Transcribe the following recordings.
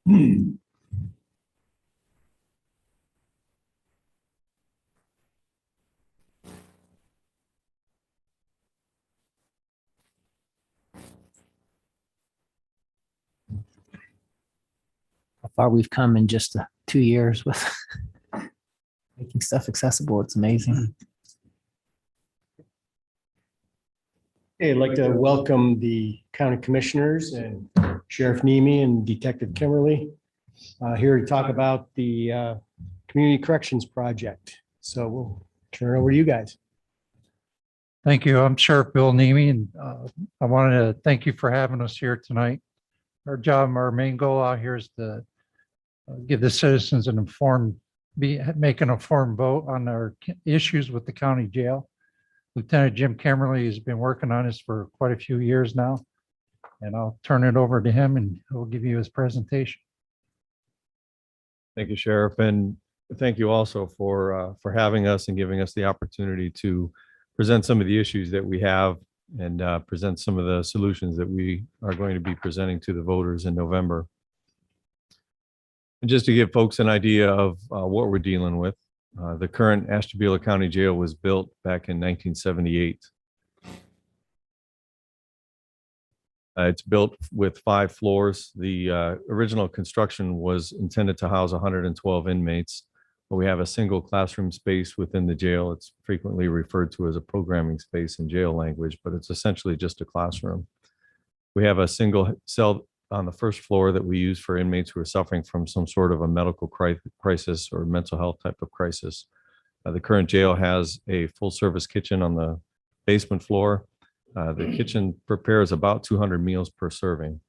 How far we've come in just 2 years with making stuff accessible. It's amazing. Hey, I'd like to welcome the county commissioners and Sheriff Nemi and Detective Kimberly here to talk about the Community Corrections Project. So we'll turn it over to you guys. Thank you. I'm Sheriff Bill Nemi, and I wanted to thank you for having us here tonight. Our main goal out here is to give the citizens make an informed vote on our issues with the county jail. Lieutenant Jim Kimberly has been working on this for quite a few years now, and I'll turn it over to him and he'll give you his presentation. Thank you, Sheriff, and thank you also for having us and giving us the opportunity to present some of the issues that we have and present some of the solutions that we are going to be presenting to the voters in November. And just to give folks an idea of what we're dealing with, the current Ashtabula County Jail was built back in 1978. It's built with 5 floors. The original construction was intended to house 112 inmates, but we have a single classroom space within the jail. It's frequently referred to as a programming space in jail language, but it's essentially just a classroom. We have a single cell on the first floor that we use for inmates who are suffering from some sort of a medical crisis or mental health type of crisis. The current jail has a full service kitchen on the basement floor. The kitchen prepares about 200 meals per serving.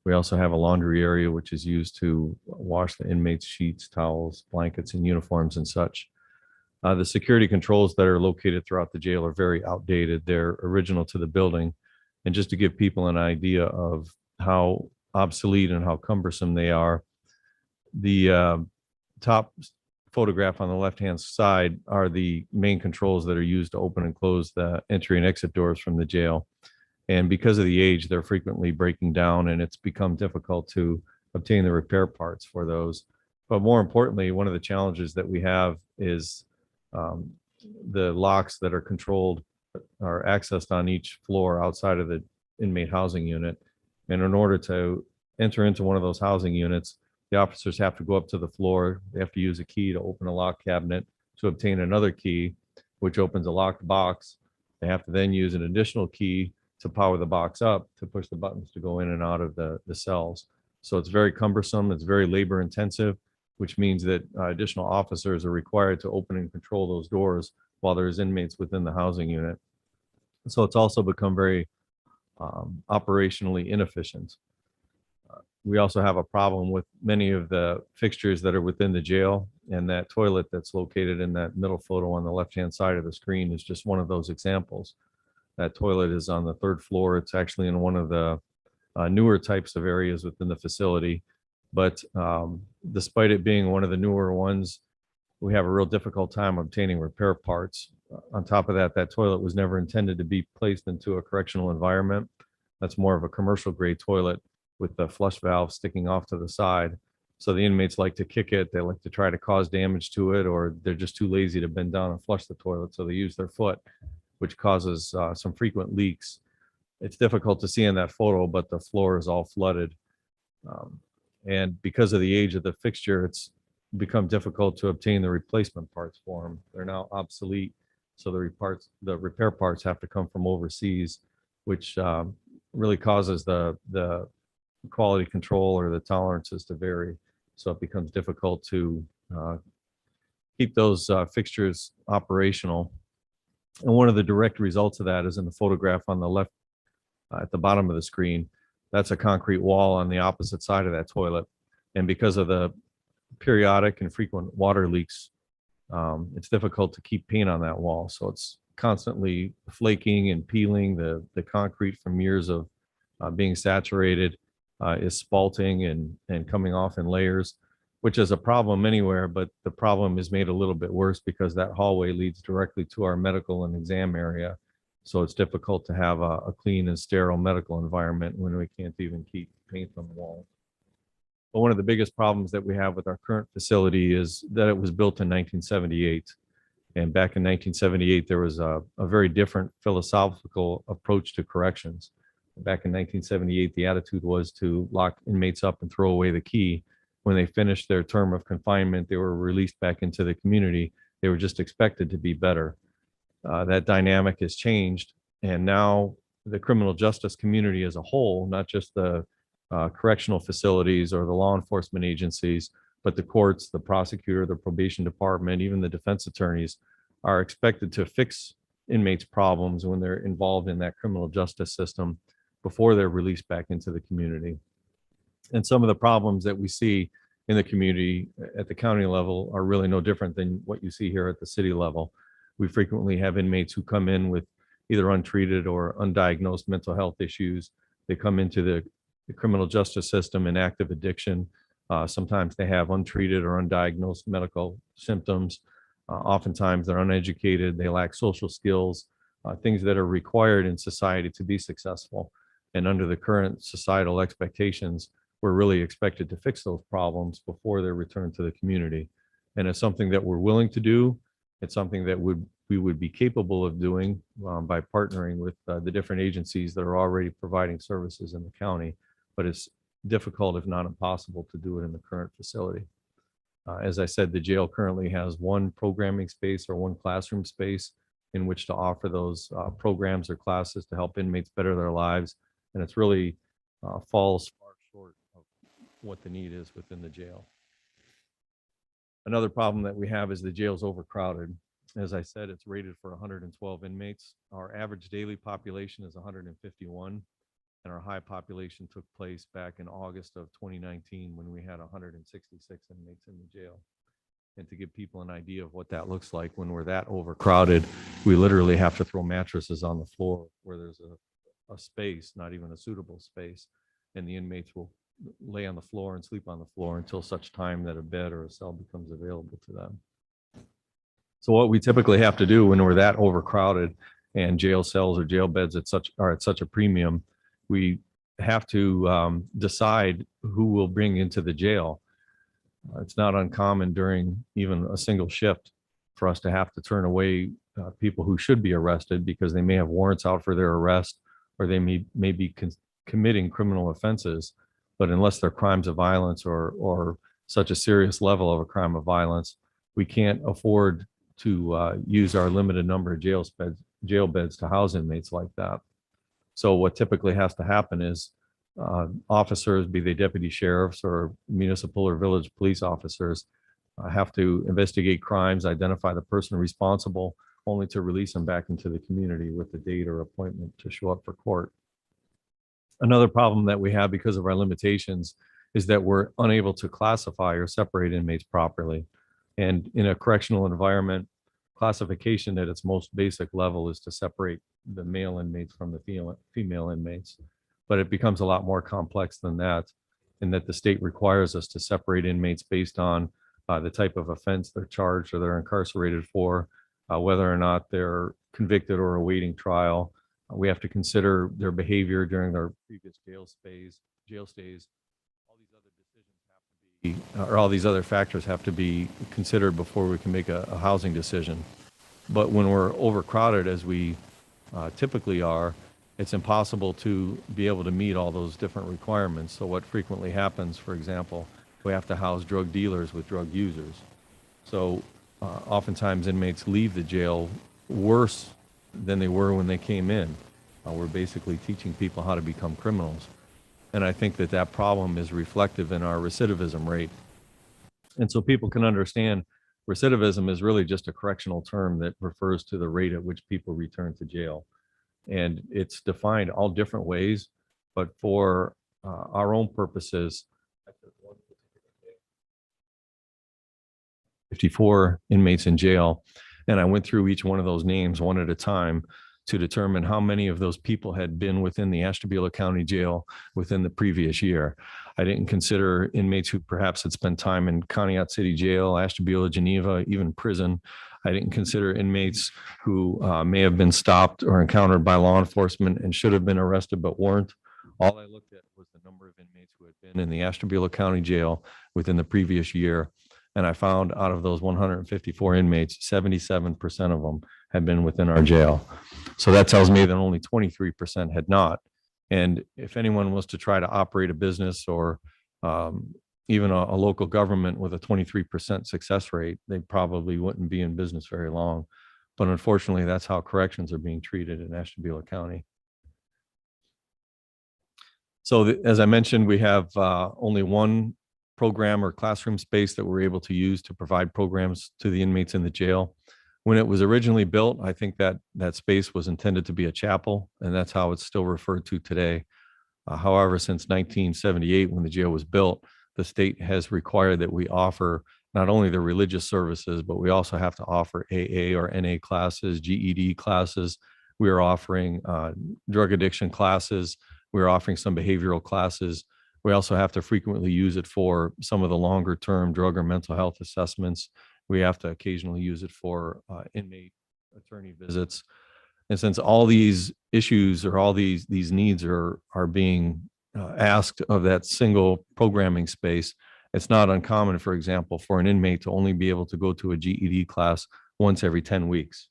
We also have a laundry area, which is used to wash the inmates' sheets, towels, blankets, and uniforms and such. The security controls that are located throughout the jail are very outdated. They're original to the building. And just to give people an idea of how obsolete and how cumbersome they are, the top photograph on the left-hand side are the main controls that are used to open and close the entry and exit doors from the jail. And because of the age, they're frequently breaking down, and it's become difficult to obtain the repair parts for those. But more importantly, one of the challenges that we have is the locks that are controlled are accessed on each floor outside of the inmate housing unit. And in order to enter into one of those housing units, the officers have to go up to the floor. They have to use a key to open a lock cabinet to obtain another key, which opens a locked box. They have to then use an additional key to power the box up to push the buttons to go in and out of the cells. So it's very cumbersome. It's very labor intensive, which means that additional officers are required to open and control those doors while there's inmates within the housing unit. So it's also become very operationally inefficient. We also have a problem with many of the fixtures that are within the jail, and that toilet that's located in that middle photo on the left-hand side of the screen is just one of those examples. That toilet is on the 3rd floor. It's actually in one of the newer types of areas within the facility. But despite it being one of the newer ones, we have a real difficult time obtaining repair parts. On top of that, that toilet was never intended to be placed into a correctional environment. That's more of a commercial grade toilet with the flush valve sticking off to the side. So the inmates like to kick it. They like to try to cause damage to it, or they're just too lazy to bend down and flush the toilet. So they use their foot, which causes some frequent leaks. It's difficult to see in that photo, but the floor is all flooded. And because of the age of the fixture, it's become difficult to obtain the replacement parts for them. They're now obsolete. So the repair parts have to come from overseas, which really causes the quality control or the tolerances to vary. So it becomes difficult to keep those fixtures operational. And one of the direct results of that is in the photograph on the left at the bottom of the screen. That's a concrete wall on the opposite side of that toilet. And because of the periodic and frequent water leaks, it's difficult to keep paint on that wall. So it's constantly flaking and peeling. The concrete from years of being saturated is spalting and coming off in layers, which is a problem anywhere, but the problem is made a little bit worse because that hallway leads directly to our medical and exam area. So it's difficult to have a clean and sterile medical environment when we can't even keep paint on the wall. But one of the biggest problems that we have with our current facility is that it was built in 1978. And back in 1978, there was a very different philosophical approach to corrections. Back in 1978, the attitude was to lock inmates up and throw away the key. When they finished their term of confinement, they were released back into the community. They were just expected to be better. That dynamic has changed. And now the criminal justice community as a whole, not just the correctional facilities or the law enforcement agencies, but the courts, the prosecutor, the probation department, even the defense attorneys are expected to fix inmates' problems when they're involved in that criminal justice system before they're released back into the community. And some of the problems that we see in the community at the county level are really no different than what you see here at the city level. We frequently have inmates who come in with either untreated or undiagnosed mental health issues. They come into the criminal justice system in active addiction. Sometimes they have untreated or undiagnosed medical symptoms. Oftentimes they're uneducated, they lack social skills, things that are required in society to be successful. And under the current societal expectations, we're really expected to fix those problems before they're returned to the community. And it's something that we're willing to do. It's something that we would be capable of doing by partnering with the different agencies that are already providing services in the county. But it's difficult, if not impossible, to do it in the current facility. As I said, the jail currently has one programming space or one classroom space in which to offer those programs or classes to help inmates better their lives. And it's really falls far short of what the need is within the jail. Another problem that we have is the jail's overcrowded. As I said, it's rated for 112 inmates. Our average daily population is 151. And our high population took place back in August of 2019 when we had 166 inmates in the jail. And to give people an idea of what that looks like when we're that overcrowded, we literally have to throw mattresses on the floor where there's a space, not even a suitable space. And the inmates will lay on the floor and sleep on the floor until such time that a bed or a cell becomes available to them. So what we typically have to do when we're that overcrowded and jail cells or jail beds are at such a premium, we have to decide who we'll bring into the jail. It's not uncommon during even a single shift for us to have to turn away people who should be arrested because they may have warrants out for their arrest or they may be committing criminal offenses. But unless they're crimes of violence or such a serious level of a crime of violence, we can't afford to use our limited number of jail beds to house inmates like that. So what typically has to happen is officers, be they deputy sheriffs or municipal or village police officers, have to investigate crimes, identify the person responsible, only to release them back into the community with a date or appointment to show up for court. Another problem that we have because of our limitations is that we're unable to classify or separate inmates properly. And in a correctional environment, classification at its most basic level is to separate the male inmates from the female inmates. But it becomes a lot more complex than that, in that the state requires us to separate inmates based on the type of offense they're charged or they're incarcerated for, whether or not they're convicted or awaiting trial. We have to consider their behavior during their previous jail stays. All these other decisions have to be, or all these other factors have to be considered before we can make a housing decision. But when we're overcrowded, as we typically are, it's impossible to be able to meet all those different requirements. So what frequently happens, for example, we have to house drug dealers with drug users. So oftentimes inmates leave the jail worse than they were when they came in. We're basically teaching people how to become criminals. And I think that problem is reflective in our recidivism rate. And so people can understand recidivism is really just a correctional term that refers to the rate at which people return to jail. And it's defined all different ways, but for our own purposes, 54 inmates in jail. And I went through each one of those names one at a time to determine how many of those people had been within the Ashtabula County Jail within the previous year. I didn't consider inmates who perhaps had spent time in Conneaut City Jail, Ashtabula, Geneva, even prison. I didn't consider inmates who may have been stopped or encountered by law enforcement and should have been arrested but weren't. All I looked at was the the number of inmates who had been in the Ashtabula County Jail within the previous year. And I found out of those 154 inmates, 77% of them had been within our jail. So that tells me that only 23% had not. And if anyone was to try to operate a business or even a local government with a 23% success rate, they probably wouldn't be in business very long. But unfortunately, that's how corrections are being treated in Ashtabula County. So as I mentioned, we have only one program or classroom space that we're able to use to provide programs to the inmates in the jail. When it was originally built, I think that space was intended to be a chapel, and that's how it's still referred to today. However, since 1978, when the jail was built, the state has required that we offer not only the religious services, but we also have to offer AA or NA classes, GED classes. We are offering drug addiction classes. We're offering some behavioral classes. We also have to frequently use it for some of the longer term drug or mental health assessments. We have to occasionally use it for inmate attorney visits. And since all these issues or all these needs are being asked of that single programming space, it's not uncommon, for example, for an inmate to only be able to go to a GED class once every 10 weeks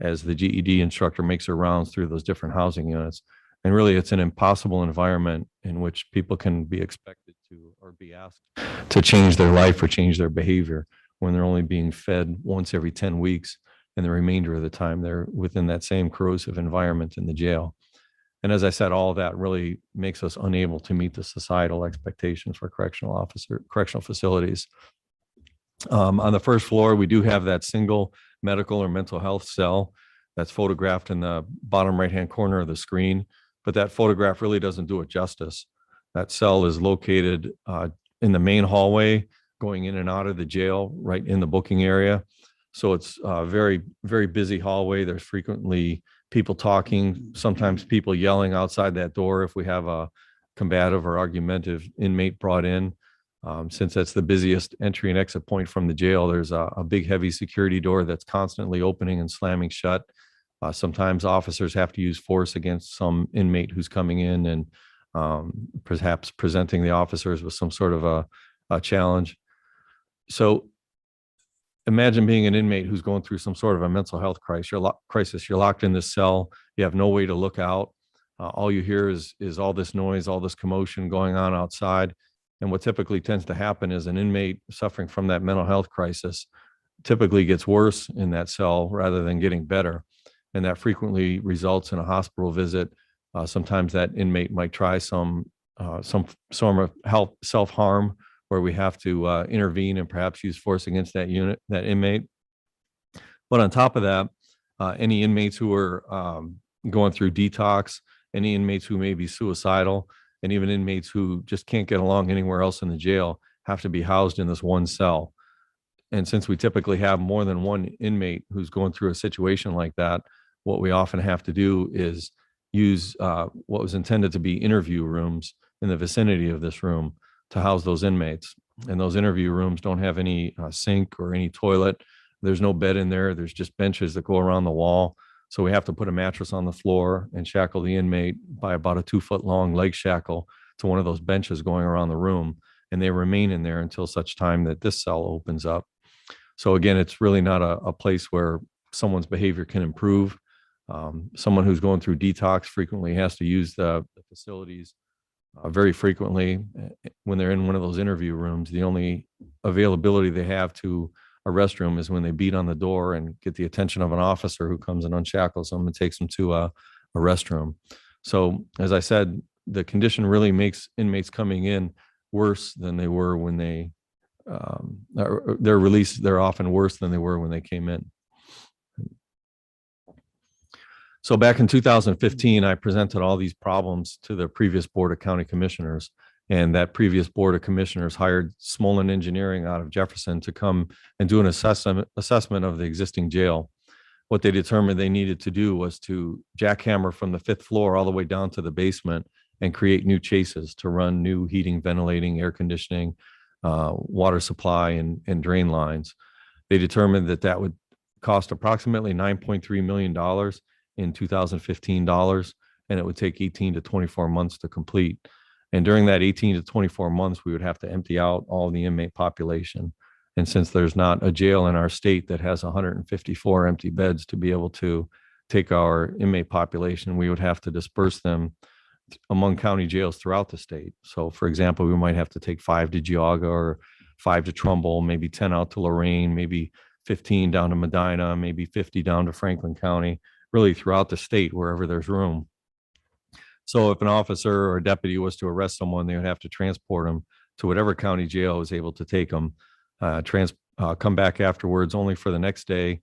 as the GED instructor makes her rounds through those different housing units. And really, it's an impossible environment in which people can be expected to or be asked to change their life or change their behavior when they're only being fed once every 10 weeks. And the remainder of the time, they're within that same corrosive environment in the jail. And as I said, all of that really makes us unable to meet the societal expectations for correctional facilities. On the first floor, we do have that single medical or mental health cell that's photographed in the bottom right-hand corner of the screen, but that photograph really doesn't do it justice. That cell is located in the main hallway, going in and out of the jail, right in the booking area. So it's a very, very busy hallway. There's frequently people talking, sometimes people yelling outside that door if we have a combative or argumentative inmate brought in. Since that's the busiest entry and exit point from the jail, there's a big, heavy security door that's constantly opening and slamming shut. Sometimes officers have to use force against some inmate who's coming in and perhaps presenting the officers with some sort of a challenge. So imagine being an inmate who's going through some sort of a mental health crisis. You're locked in this cell. You have no way to look out. All you hear is all this noise, all this commotion going on outside. And what typically tends to happen is an inmate suffering from that mental health crisis typically gets worse in that cell rather than getting better. And that frequently results in a hospital visit. Sometimes that inmate might try some form of self-harm, where we have to intervene and perhaps use force against that inmate. But on top of that, any inmates who are going through detox, any inmates who may be suicidal, and even inmates who just can't get along anywhere else in the jail have to be housed in this one cell. And since we typically have more than one inmate who's going through a situation like that, what we often have to do is use what was intended to be interview rooms in the vicinity of this room to house those inmates. And those interview rooms don't have any sink or any toilet. There's no bed in there. There's just benches that go around the wall. So we have to put a mattress on the floor and shackle the inmate by about a 2-foot long leg shackle to one of those benches going around the room. And they remain in there until such time that this cell opens up. So again, it's really not a place where someone's behavior can improve. Someone who's going through detox frequently has to use the facilities very frequently. When they're in one of those interview rooms, the only availability they have to a restroom is when they beat on the door and get the attention of an officer who comes and unshackles them and takes them to a restroom. So as I said, the condition really makes inmates coming in worse than they were when they're released. They're often worse than they were when they came in. So back in 2015, I presented all these problems to the previous Board of County Commissioners, and that previous Board of Commissioners hired Smolin Engineering out of Jefferson to come and do an assessment of the existing jail. What they determined they needed to do was to jackhammer from the 5th floor all the way down to the basement and create new chases to run new heating, ventilating, air conditioning, water supply, and drain lines. They determined that would cost approximately $9.3 million in 2015 dollars, and it would take 18 to 24 months to complete. And during that 18 to 24 months, we would have to empty out all the inmate population. And since there's not a jail in our state that has 154 empty beds to be able to take our inmate population, we would have to disperse them among county jails throughout the state. So for example, we might have to take 5 to Geauga or 5 to Trumbull, maybe 10 out to Lorain, maybe 15 down to Medina, maybe 50 down to Franklin County, really throughout the state, wherever there's room. So if an officer or a deputy was to arrest someone, they would have to transport them to whatever county jail was able to take them, come back afterwards only for the next day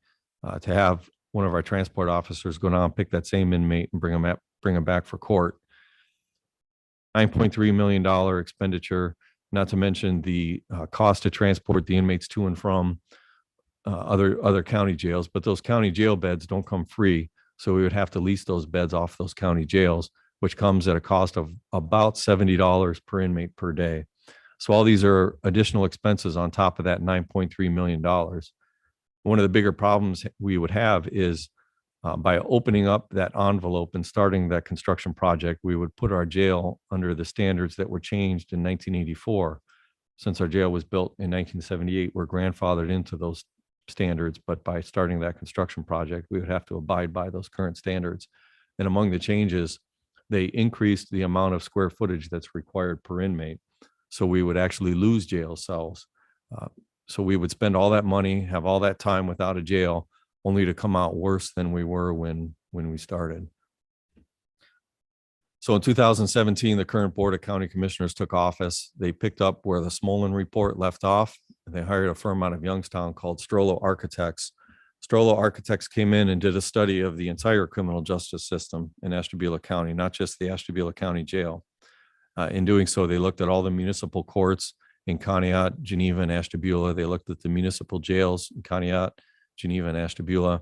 to have one of our transport officers go down, pick that same inmate and bring them back for court. $9.3 million expenditure, not to mention the cost to transport the inmates to and from other county jails, but those county jail beds don't come free. So we would have to lease those beds off those county jails, which comes at a cost of about $70 per inmate per day. So all these are additional expenses on top of that $9.3 million. One of the bigger problems we would have is by opening up that envelope and starting that construction project, we would put our jail under the standards that were changed in 1984. Since our jail was built in 1978, we're grandfathered into those standards, but by starting that construction project, we would have to abide by those current standards. And among the changes, they increased the amount of square footage that's required per inmate. So we would actually lose jail cells. So we would spend all that money, have all that time without a jail, only to come out worse than we were when we started. So in 2017, the current Board of County Commissioners took office. They picked up where the Smolin report left off, and they hired a firm out of Youngstown called Strollo Architects. Strollo Architects came in and did a study of the entire criminal justice system in Ashtabula County, not just the Ashtabula County Jail. In doing so, they looked at all the municipal courts in Conneaut, Geneva, and Ashtabula. They looked at the municipal jails in Conneaut, Geneva, and Ashtabula.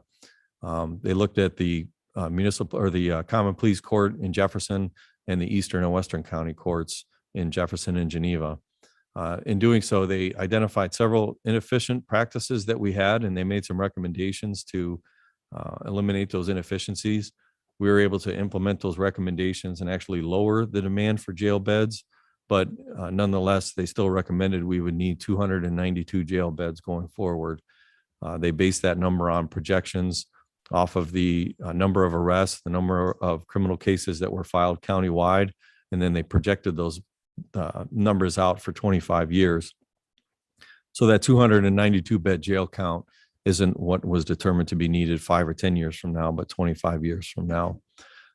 They looked at the municipal or the common pleas court in Jefferson and the Eastern and Western County courts in Jefferson and Geneva. In doing so, they identified several inefficient practices that we had, and they made some recommendations to eliminate those inefficiencies. We were able to implement those recommendations and actually lower the demand for jail beds, but nonetheless, they still recommended we would need 292 jail beds going forward. They based that number on projections off of the number of arrests, the number of criminal cases that were filed countywide, and then they projected those numbers out for 25 years. So that 292 bed jail count isn't what was determined to be needed 5 or 10 years from now, but 25 years from now.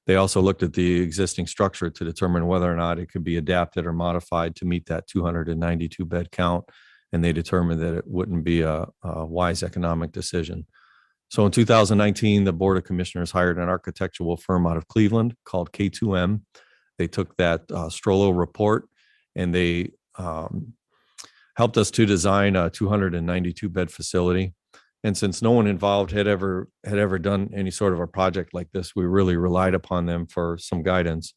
They also looked at the existing structure to determine whether or not it could be adapted or modified to meet that 292 bed count. And they determined that it wouldn't be a wise economic decision. So in 2019, the Board of Commissioners hired an architectural firm out of Cleveland called K2M. They took that Strollo report and they helped us to design a 292 bed facility. And since no one involved had ever done any sort of a project like this, we really relied upon them for some guidance.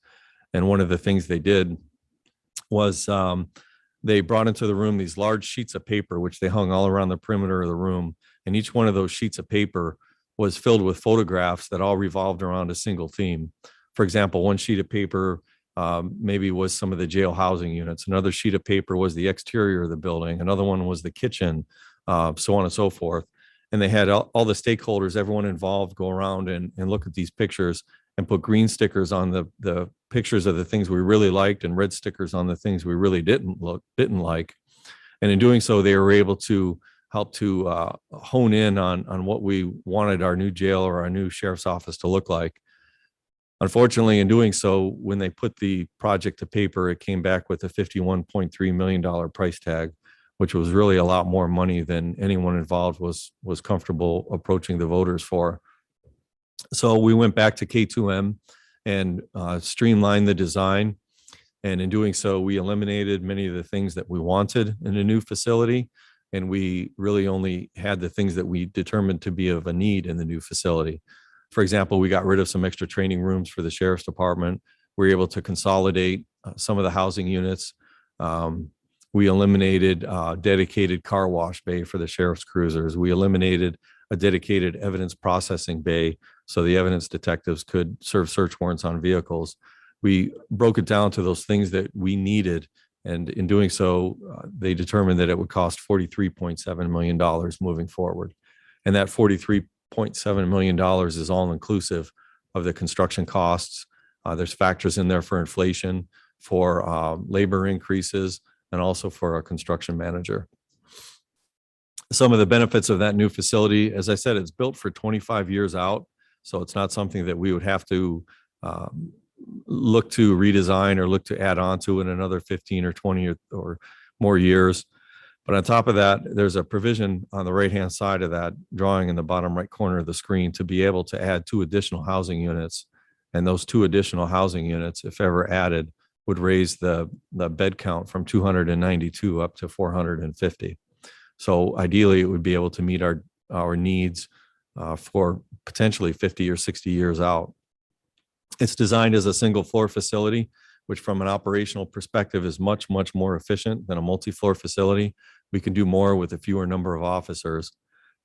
And one of the things they did was they brought into the room these large sheets of paper, which they hung all around the perimeter of the room. And each one of those sheets of paper was filled with photographs that all revolved around a single theme. For example, one sheet of paper maybe was some of the jail housing units. Another sheet of paper was the exterior of the building. Another one was the kitchen, so on and so forth. And they had all the stakeholders, everyone involved, go around and look at these pictures and put green stickers on the pictures of the things we really liked and red stickers on the things we really didn't like. And in doing so, they were able to help to hone in on what we wanted our new jail or our new sheriff's office to look like. Unfortunately, in doing so, when they put the project to paper, it came back with a $51.3 million price tag, which was really a lot more money than anyone involved was comfortable approaching the voters for. So we went back to K2M and streamlined the design. And in doing so, we eliminated many of the things that we wanted in a new facility. And we really only had the things that we determined to be of a need in the new facility. For example, we got rid of some extra training rooms for the sheriff's department. We were able to consolidate some of the housing units. We eliminated a dedicated car wash bay for the sheriff's cruisers. We eliminated a dedicated evidence processing bay so the evidence detectives could serve search warrants on vehicles. we broke it down to those things that we needed. And in doing so, they determined that it would cost $43.7 million moving forward. And that $43.7 million is all inclusive of the construction costs. There's factors in there for inflation, for labor increases, and also for a construction manager. Some of the benefits of that new facility, as I said, it's built for 25 years out. So it's not something that we would have to look to redesign or look to add on to in another 15 or 20 or more years. But on top of that, there's a provision on the right-hand side of that drawing in the bottom right corner of the screen to be able to add 2 additional housing units. And those 2 additional housing units, if ever added, would raise the bed count from 292 up to 450. So ideally, it would be able to meet our needs for potentially 50 or 60 years out. It's designed as a single floor facility, which from an operational perspective is much, much more efficient than a multi-floor facility. We can do more with a fewer number of officers.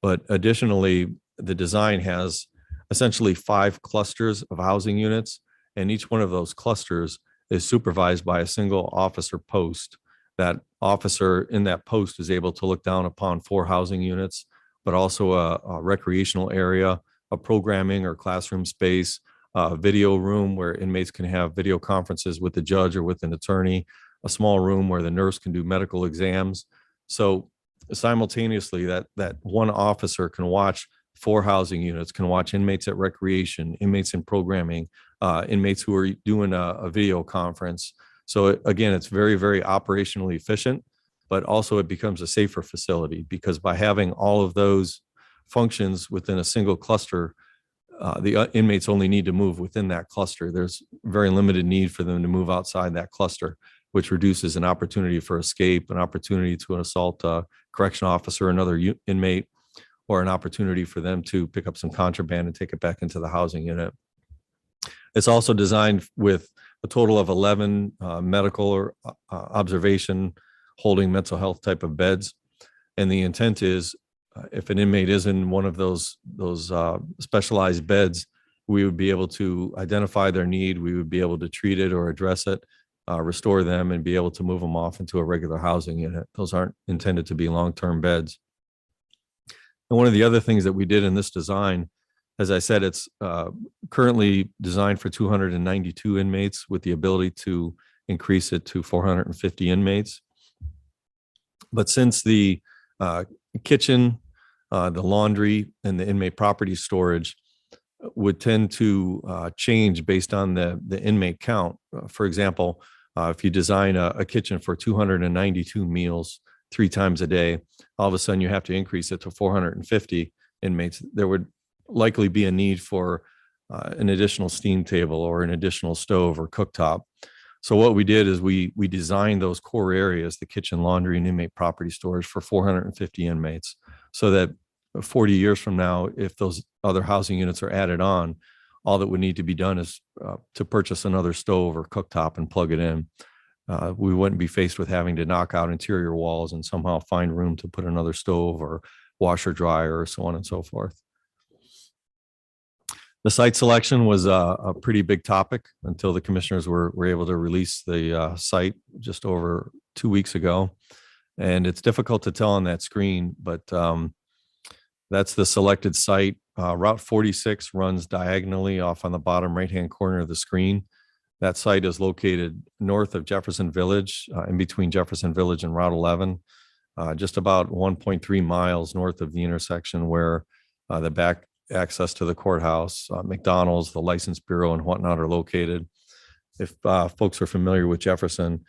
But additionally, the design has essentially 5 clusters of housing units, and each one of those clusters is supervised by a single officer post. That officer in that post is able to look down upon 4 housing units, but also a recreational area, a programming or classroom space, a video room where inmates can have video conferences with the judge or with an attorney, a small room where the nurse can do medical exams. So simultaneously, that one officer can watch 4 housing units, can watch inmates at recreation, inmates in programming, inmates who are doing a video conference. So again, it's very, very operationally efficient, but also it becomes a safer facility because by having all of those functions within a single cluster, the inmates only need to move within that cluster. There's very limited need for them to move outside that cluster, which reduces an opportunity for escape, an opportunity to assault a correctional officer, another inmate, or an opportunity for them to pick up some contraband and take it back into the housing unit. It's also designed with a total of 11 medical or observation holding mental health type of beds. And the intent is if an inmate is in one of those specialized beds, we would be able to identify their need. We would be able to treat it or address it, restore them, and be able to move them off into a regular housing unit. Those aren't intended to be long-term beds. And one of the other things that we did in this design, as I said, it's currently designed for 292 inmates with the ability to increase it to 450 inmates. But since the kitchen, the laundry, and the inmate property storage would tend to change based on the inmate count. For example, if you design a kitchen for 292 meals 3 times a day, all of a sudden you have to increase it to 450 inmates. There would likely be a need for an additional steam table or an additional stove or cooktop. So what we did is we designed those core areas, the kitchen, laundry, and inmate property storage for 450 inmates, so that 40 years from now, if those other housing units are added on, all that would need to be done is to purchase another stove or cooktop and plug it in. We wouldn't be faced with having to knock out interior walls and somehow find room to put another stove or washer dryer or so on and so forth. The site selection was a pretty big topic until the commissioners were able to release the site just over 2 weeks ago. And it's difficult to tell on that screen, but that's the selected site. Route 46 runs diagonally off on the bottom right-hand corner of the screen. That site is located north of Jefferson Village, in between Jefferson Village and Route 11, just about 1.3 miles north of the intersection where the back access to the courthouse, McDonald's, the License Bureau, and whatnot are located. If folks are familiar with Jefferson,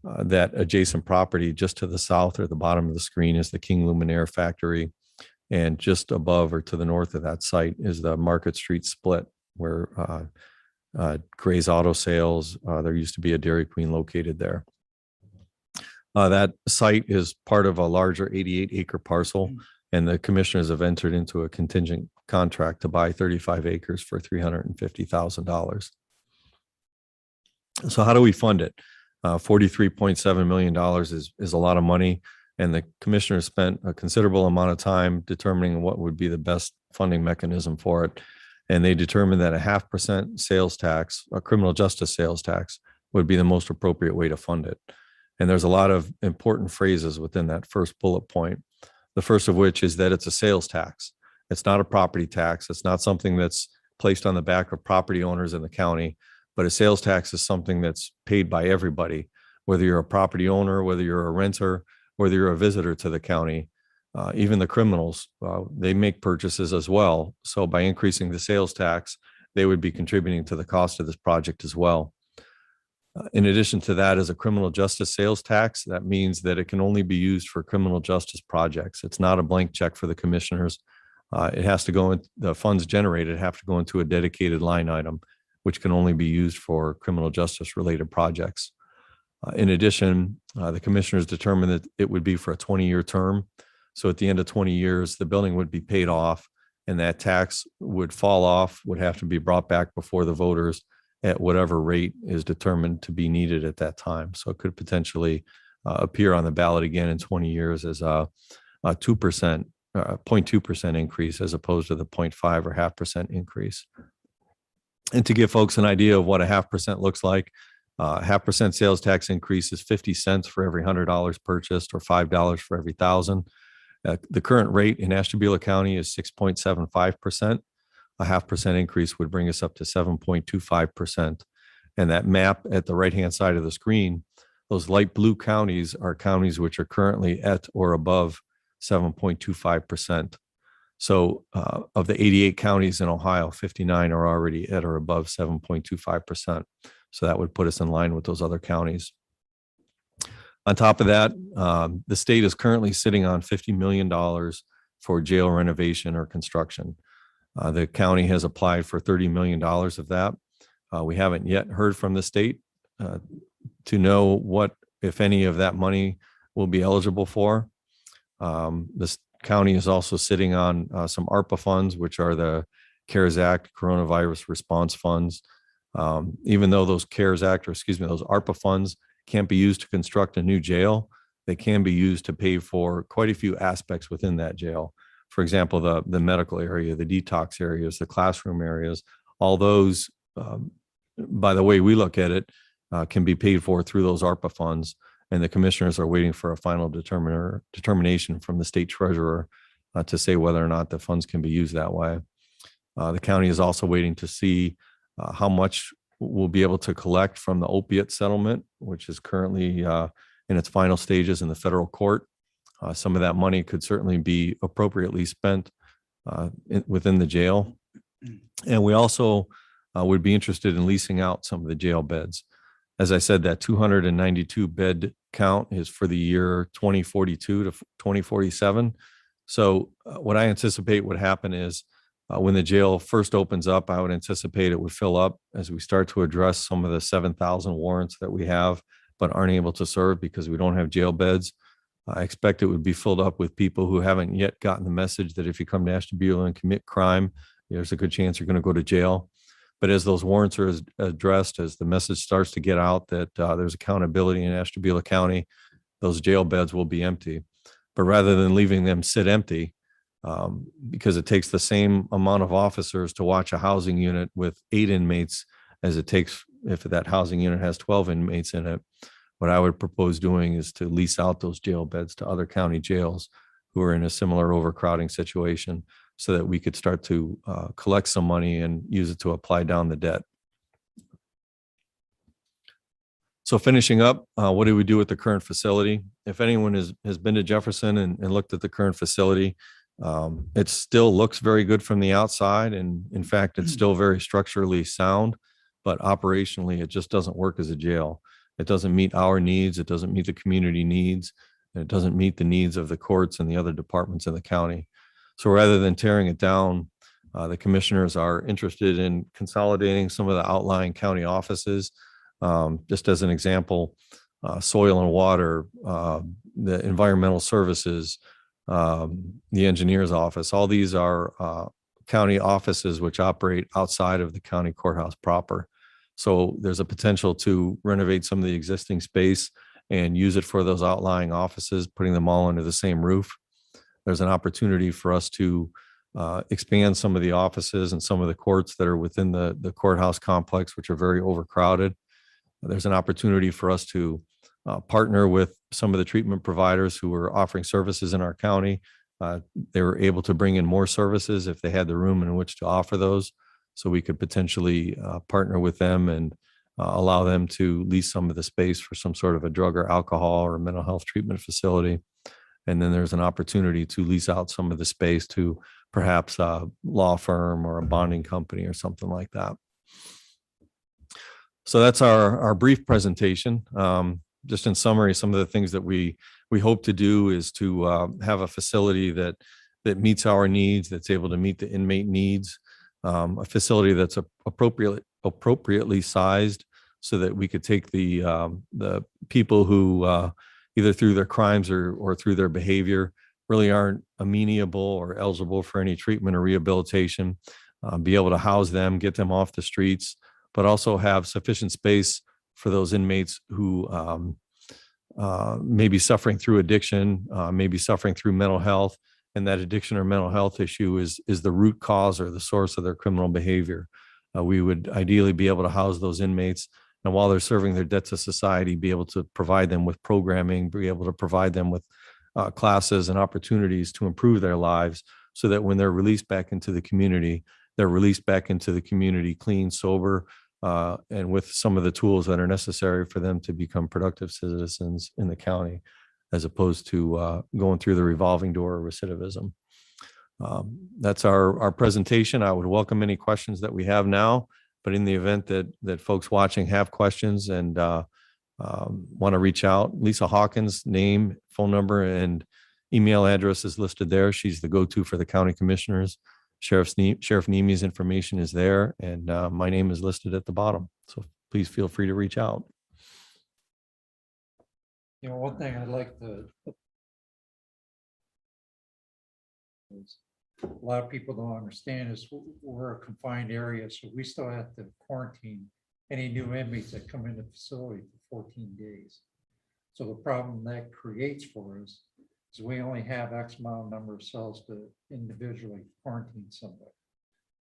that adjacent property just to the south or the bottom of the screen is the King Luminaire factory. And just above or to the north of that site is the Market Street split where Gray's Auto Sales, there used to be a Dairy Queen located there. That site is part of a larger 88-acre parcel, and the commissioners have entered into a contingent contract to buy 35 acres for $350,000. So how do we fund it? $43.7 million is a lot of money, and the commissioners spent a considerable amount of time determining what would be the best funding mechanism for it. And they determined that a 0.5% sales tax, a criminal justice sales tax, would be the most appropriate way to fund it. And there's a lot of important phrases within that first bullet point. The first of which is that it's a sales tax. It's not a property tax. It's not something that's placed on the back of property owners in the county, but a sales tax is something that's paid by everybody, whether you're a property owner, whether you're a renter, whether you're a visitor to the county. Even the criminals, they make purchases as well. So by increasing the sales tax, they would be contributing to the cost of this project as well. In addition to that, as a criminal justice sales tax, that means that it can only be used for criminal justice projects. It's not a blank check for the commissioners. It has to go in, the funds generated have to go into a dedicated line item, which can only be used for criminal justice related projects. In addition, the commissioners determined that it would be for a 20-year term. So at the end of 20 years, the building would be paid off and that tax would fall off, would have to be brought back before the voters at whatever rate is determined to be needed at that time. So it could potentially appear on the ballot again in 20 years as a 2%, 0.2% increase as opposed to the 0.5 or 0.5% increase. And to give folks an idea of what a 0.5% looks like, 0.5% sales tax increase is 50 cents for every $100 purchased or $5 for every 1,000. The current rate in Ashtabula County is 6.75%. A 0.5% increase would bring us up to 7.25%. And that map at the right-hand side of the screen, those light blue counties are counties which are currently at or above 7.25%. So of the 88 counties in Ohio, 59 are already at or above 7.25%. So that would put us in line with those other counties. On top of that, the state is currently sitting on $50 million for jail renovation or construction. The county has applied for $30 million of that. We haven't yet heard from the state to know what, if any, of that money will be eligible for. This county is also sitting on some ARPA funds, which are the CARES Act coronavirus response funds. Even though those CARES Act, or excuse me, those ARPA funds can't be used to construct a new jail, they can be used to pay for quite a few aspects within that jail. For example, the medical area, the detox areas, the classroom areas, all those, by the way we look at it, can be paid for through those ARPA funds. And the commissioners are waiting for a final determination from the state treasurer to say whether or not the funds can be used that way. The county is also waiting to see how much we'll be able to collect from the opiate settlement, which is currently in its final stages in the federal court. Some of that money could certainly be appropriately spent within the jail. And we also would be interested in leasing out some of the jail beds. As I said, that 292 bed count is for the year 2042 to 2047. So what I anticipate would happen is when the jail first opens up, I would anticipate it would fill up as we start to address some of the 7,000 warrants that we have, but aren't able to serve because we don't have jail beds. I expect it would be filled up with people who haven't yet gotten the message that if you come to Ashtabula and commit crime, there's a good chance you're going to go to jail. But as those warrants are addressed, as the message starts to get out that there's accountability in Ashtabula County, those jail beds will be empty. But rather than leaving them sit empty, because it takes the same amount of officers to watch a housing unit with 8 inmates as it takes if that housing unit has 12 inmates in it, what I would propose doing is to lease out those jail beds to other county jails who are in a similar overcrowding situation so that we could start to collect some money and use it to apply down the debt. So finishing up, what do we do with the current facility? If anyone has been to Jefferson and looked at the current facility, it still looks very good from the outside. And in fact, it's still very structurally sound, but operationally, it just doesn't work as a jail. It doesn't meet our needs. It doesn't meet the community needs. And it doesn't meet the needs of the courts and the other departments in the county. So rather than tearing it down, the commissioners are interested in consolidating some of the outlying county offices. Just as an example, soil and water, the environmental services, the engineer's office, all these are county offices which operate outside of the county courthouse proper. So there's a potential to renovate some of the existing space and use it for those outlying offices, putting them all under the same roof. There's an opportunity for us to expand some of the offices and some of the courts that are within the courthouse complex, which are very overcrowded. There's an opportunity for us to partner with some of the treatment providers who are offering services in our county. They were able to bring in more services if they had the room in which to offer those. So we could potentially partner with them and allow them to lease some of the space for some sort of a drug or alcohol or mental health treatment facility. And then there's an opportunity to lease out some of the space to perhaps a law firm or a bonding company or something like that. So that's our brief presentation. Just in summary, some of the things that we hope to do is to have a facility that meets our needs, that's able to meet the inmate needs, a facility that's appropriately sized so that we could take the people who either through their crimes or through their behavior really aren't amenable or eligible for any treatment or rehabilitation, be able to house them, get them off the streets, but also have sufficient space for those inmates who may be suffering through addiction, may be suffering through mental health, and that addiction or mental health issue is the root cause or the source of their criminal behavior. We would ideally be able to house those inmates, and while they're serving their debt to society, be able to provide them with programming, be able to provide them with classes and opportunities to improve their lives so that when they're released back into the community, they're released back into the community clean, sober, and with some of the tools that are necessary for them to become productive citizens in the county, as opposed to going through the revolving door of recidivism. That's our presentation. I would welcome any questions that we have now, but in the event that folks watching have questions and want to reach out, Lisa Hawkins' name, phone number, and email address is listed there. She's the go-to for the county commissioners. Sheriff Nemi's information is there, and my name is listed at the bottom. So please feel free to reach out. You know, one thing I'd like to, a lot of people don't understand is we're a confined area, so we still have to quarantine any new inmates that come into the facility for 14 days. So the problem that creates for us is we only have X amount number of cells to individually quarantine somebody.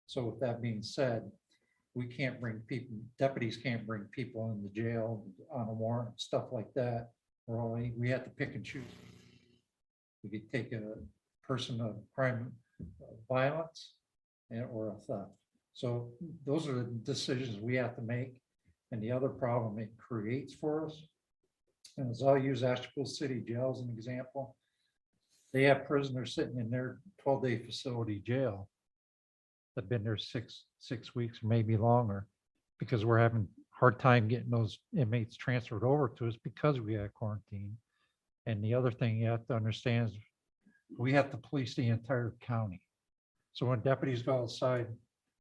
So with that being said, we can't bring people, deputies can't bring people in the jail on a warrant, stuff like that. We have to pick and choose. We could take a person of crime, violence, or a theft. So those are the decisions we have to make. And the other problem it creates for us, and as I'll use Ashtabula City Jail as an example, they have prisoners sitting in their 12-day facility jail that have been there six weeks, or maybe longer, because we're having a hard time getting those inmates transferred over to us because we had quarantine. And the other thing you have to understand is we have to police the entire county. So when deputies go outside,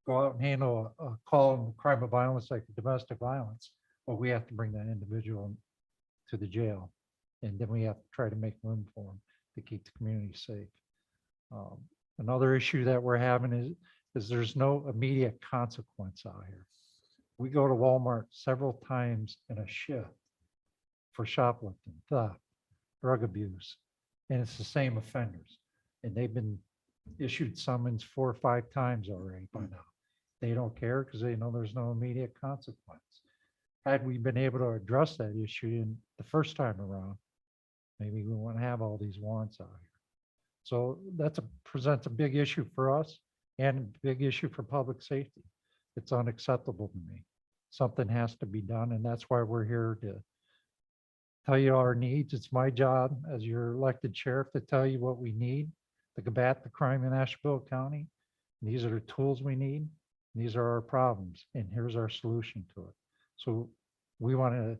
go out and handle a call of crime of violence like domestic violence, well, we have to bring that individual to the jail. And then we have to try to make room for them to keep the community safe. Another issue that we're having is there's no immediate consequence out here. We go to Walmart several times in a shift for shoplifting, theft, drug abuse, and it's the same offenders. And they've been issued summons 4 or 5 times already by now. They don't care because they know there's no immediate consequence. Had we been able to address that issue in the first time around, maybe we wouldn't have all these warrants out here. So that presents a big issue for us and a big issue for public safety. It's unacceptable to me. Something has to be done, and that's why we're here to tell you our needs. It's my job as your elected sheriff to tell you what we need to combat the crime in Ashtabula County. And these are the tools we need. These are our problems, and here's our solution to it. So we want to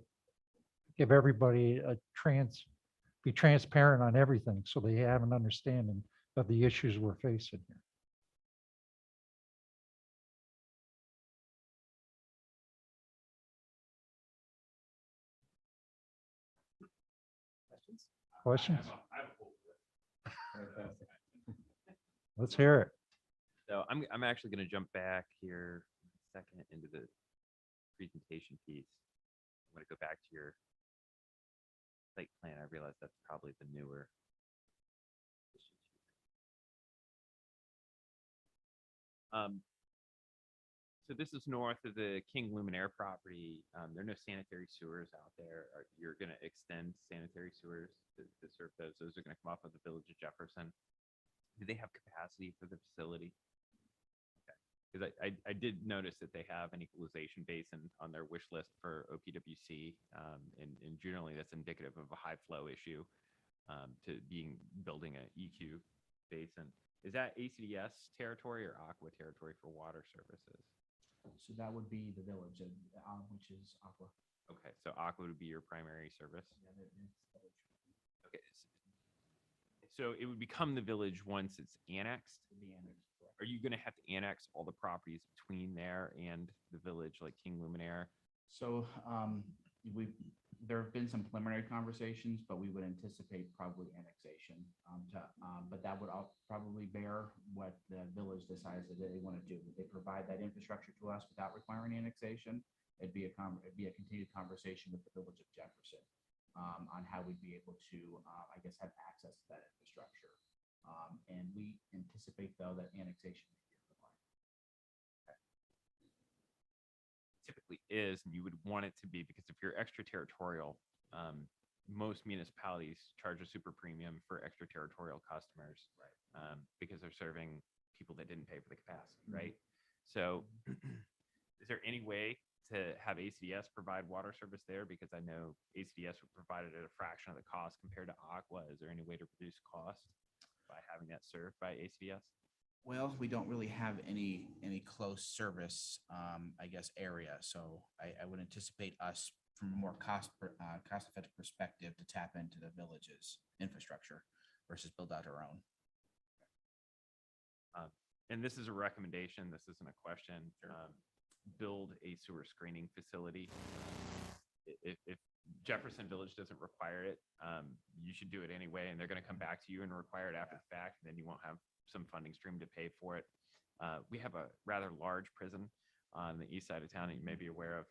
give everybody be transparent on everything so they have an understanding of the issues we're facing here. Questions? Let's hear it. So I'm actually going to jump back here a second into the presentation piece. I'm going to go back to your site plan. I realize that's probably the newer So this is north of the King Luminaire property. There are no sanitary sewers out there. You're going to extend sanitary sewers to serve those. Those are going to come off of the Village of Jefferson. Do they have capacity for the facility? Because I did notice that they have an equalization basin on their wish list for OPWC, and generally that's indicative of a high flow issue to building an EQ basin. Is that ACDS territory or Aqua territory for water services? So that would be the village, which is Aqua. Okay, so Aqua would be your primary service. Yeah, it's village. Okay, so it would become the village once it's annexed. The annex, correct. Are you going to have to annex all the properties between there and the village, like King Luminaire? So there have been some preliminary conversations, but we would anticipate probably annexation. But that would probably bear what the village decides that they want to do. Would they provide that infrastructure to us without requiring annexation? It'd be a continued conversation with the Village of Jefferson on how we'd be able to, I guess, have access to that infrastructure. And we anticipate, though, that annexation may be required. Typically is, and you would want it to be, because if you're extraterritorial, most municipalities charge a super premium for extraterritorial customers, Right. Because they're serving people that didn't pay for the capacity, right? So is there any way to have ACDS provide water service there? Because I know ACDS would provide it at a fraction of the cost compared to Aqua. Is there any way to reduce cost by having that served by ACDS? Well, we don't really have any close service, I guess, area. So I would anticipate us from a more cost-effective perspective to tap into the village's infrastructure versus build out our own. And this is a recommendation. This isn't a question. Build a sewer screening facility. If Jefferson Village doesn't require it, you should do it anyway, and they're going to come back to you and require it after the fact, and then you won't have some funding stream to pay for it. We have a rather large prison on the east side of town that you may be aware of.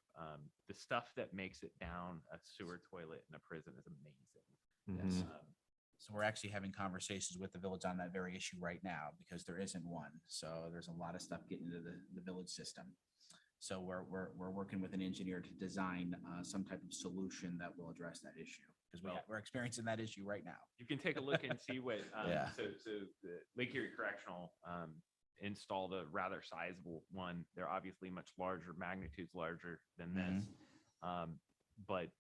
The stuff that makes it down a sewer toilet in a prison is amazing. Mhm. So we're actually having conversations with the village on that very issue right now because there isn't one. So there's a lot of stuff getting into the village system. So we're working with an engineer to design some type of solution that will address that issue because we're experiencing that issue right now. You can take a look and see what. Yeah. So the Lake Erie Correctional installed a rather sizable one. They're obviously much larger, magnitudes larger than this, but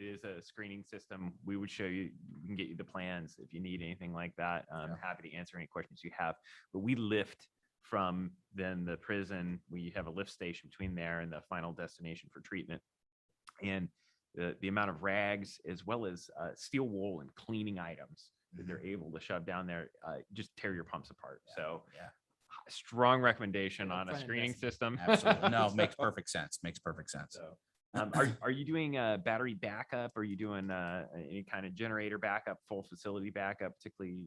it is a screening system. We would show you. We can get you the plans if you need anything like that. I'm happy to answer any questions you have. But we lift from then the prison. We have a lift station between there and the final destination for treatment. And the amount of rags as well as steel wool and cleaning items that they're able to shove down there just tear your pumps apart. So strong recommendation on a screening system. Absolutely. No, makes perfect sense. Makes perfect sense. So, are you doing battery backup? Are you doing any kind of generator backup, full facility backup, particularly?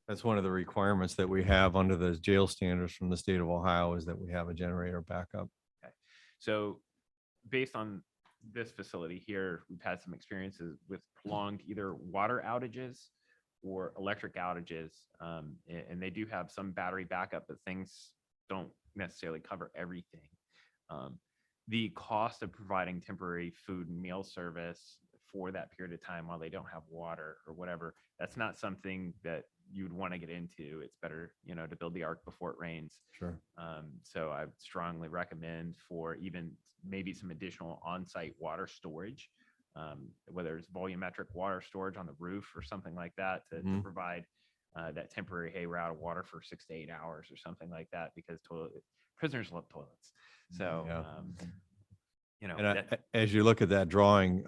That's one of the requirements that we have under the jail standards from the state of Ohio is that we have a generator backup. Okay. So based on this facility here, we've had some experiences with prolonged either water outages or electric outages. And they do have some battery backup, but things don't necessarily cover everything. The cost of providing temporary food and meal service for that period of time while they don't have water or whatever, that's not something that you would want to get into. It's better, to build the ark before it rains. Sure. So I strongly recommend for even maybe some additional on-site water storage, whether it's volumetric water storage on the roof or something like that to provide that temporary, hey, we're out of water for 6 to 8 hours or something like that, because prisoners love toilets. So, And as you look at that drawing,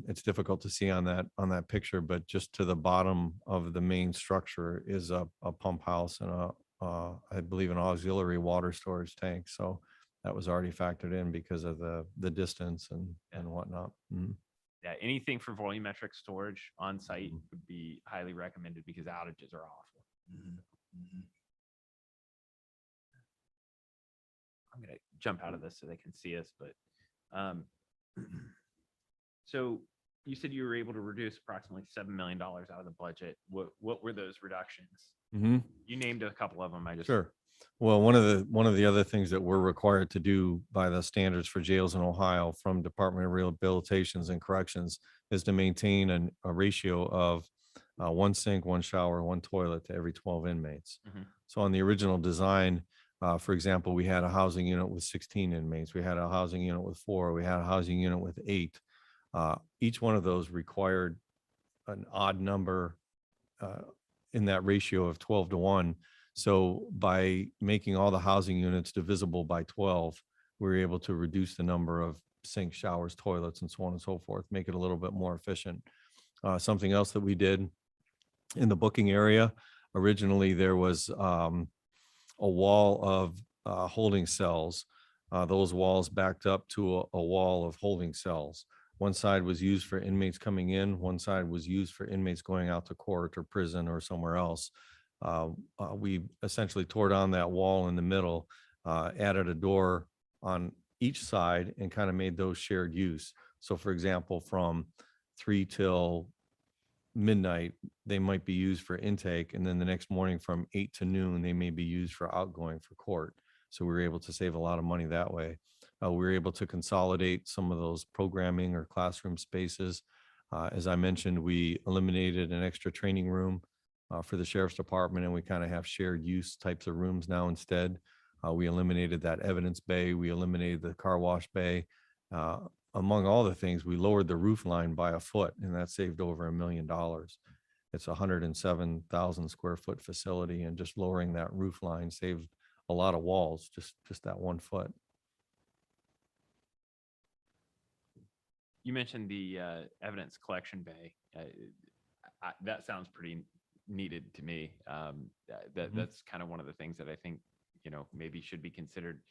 it's difficult to see on that picture, but just to the bottom of the main structure is a pump house and I believe an auxiliary water storage tank. So that was already factored in because of the distance and whatnot. Yeah, anything for volumetric storage on site would be highly recommended because outages are awful. I'm going to jump out of this so they can see us, but so you said you were able to reduce approximately $7 million out of the budget. What were those reductions? You named a couple of them. Sure. Well, one of the other things that we're required to do by the standards for jails in Ohio from Department of Rehabilitations and Corrections is to maintain a ratio of one sink, one shower, one toilet to every 12 inmates. Mhm. So on the original design, for example, we had a housing unit with 16 inmates. We had a housing unit with 4. We had a housing unit with 8. Each one of those required an odd number in that ratio of 12 to 1. So by making all the housing units divisible by 12, we were able to reduce the number of sinks, showers, toilets, and so on and so forth, make it a little bit more efficient. Something else that we did in the booking area, originally there was a wall of holding cells. Those walls backed up to a wall of holding cells. One side was used for inmates coming in, one side was used for inmates going out to court or prison or somewhere else. We essentially tore down that wall in the middle, added a door on each side and kind of made those shared use. So for example, from 3 till midnight, they might be used for intake. And then the next morning from 8 to noon, they may be used for outgoing for court. So we were able to save a lot of money that way. We were able to consolidate some of those programming or classroom spaces. As I mentioned, we eliminated an extra training room for the sheriff's department, and we kind of have shared use types of rooms now instead. We eliminated that evidence bay. We eliminated the car wash bay. Among all the things, we lowered the roof line by a foot, and that saved over $1 million. It's a 107,000 square foot facility, and just lowering that roof line saved a lot of walls, just that 1 foot. You mentioned the evidence collection bay. That sounds pretty needed to me. That's kind of one of the things that I think, maybe should be considered.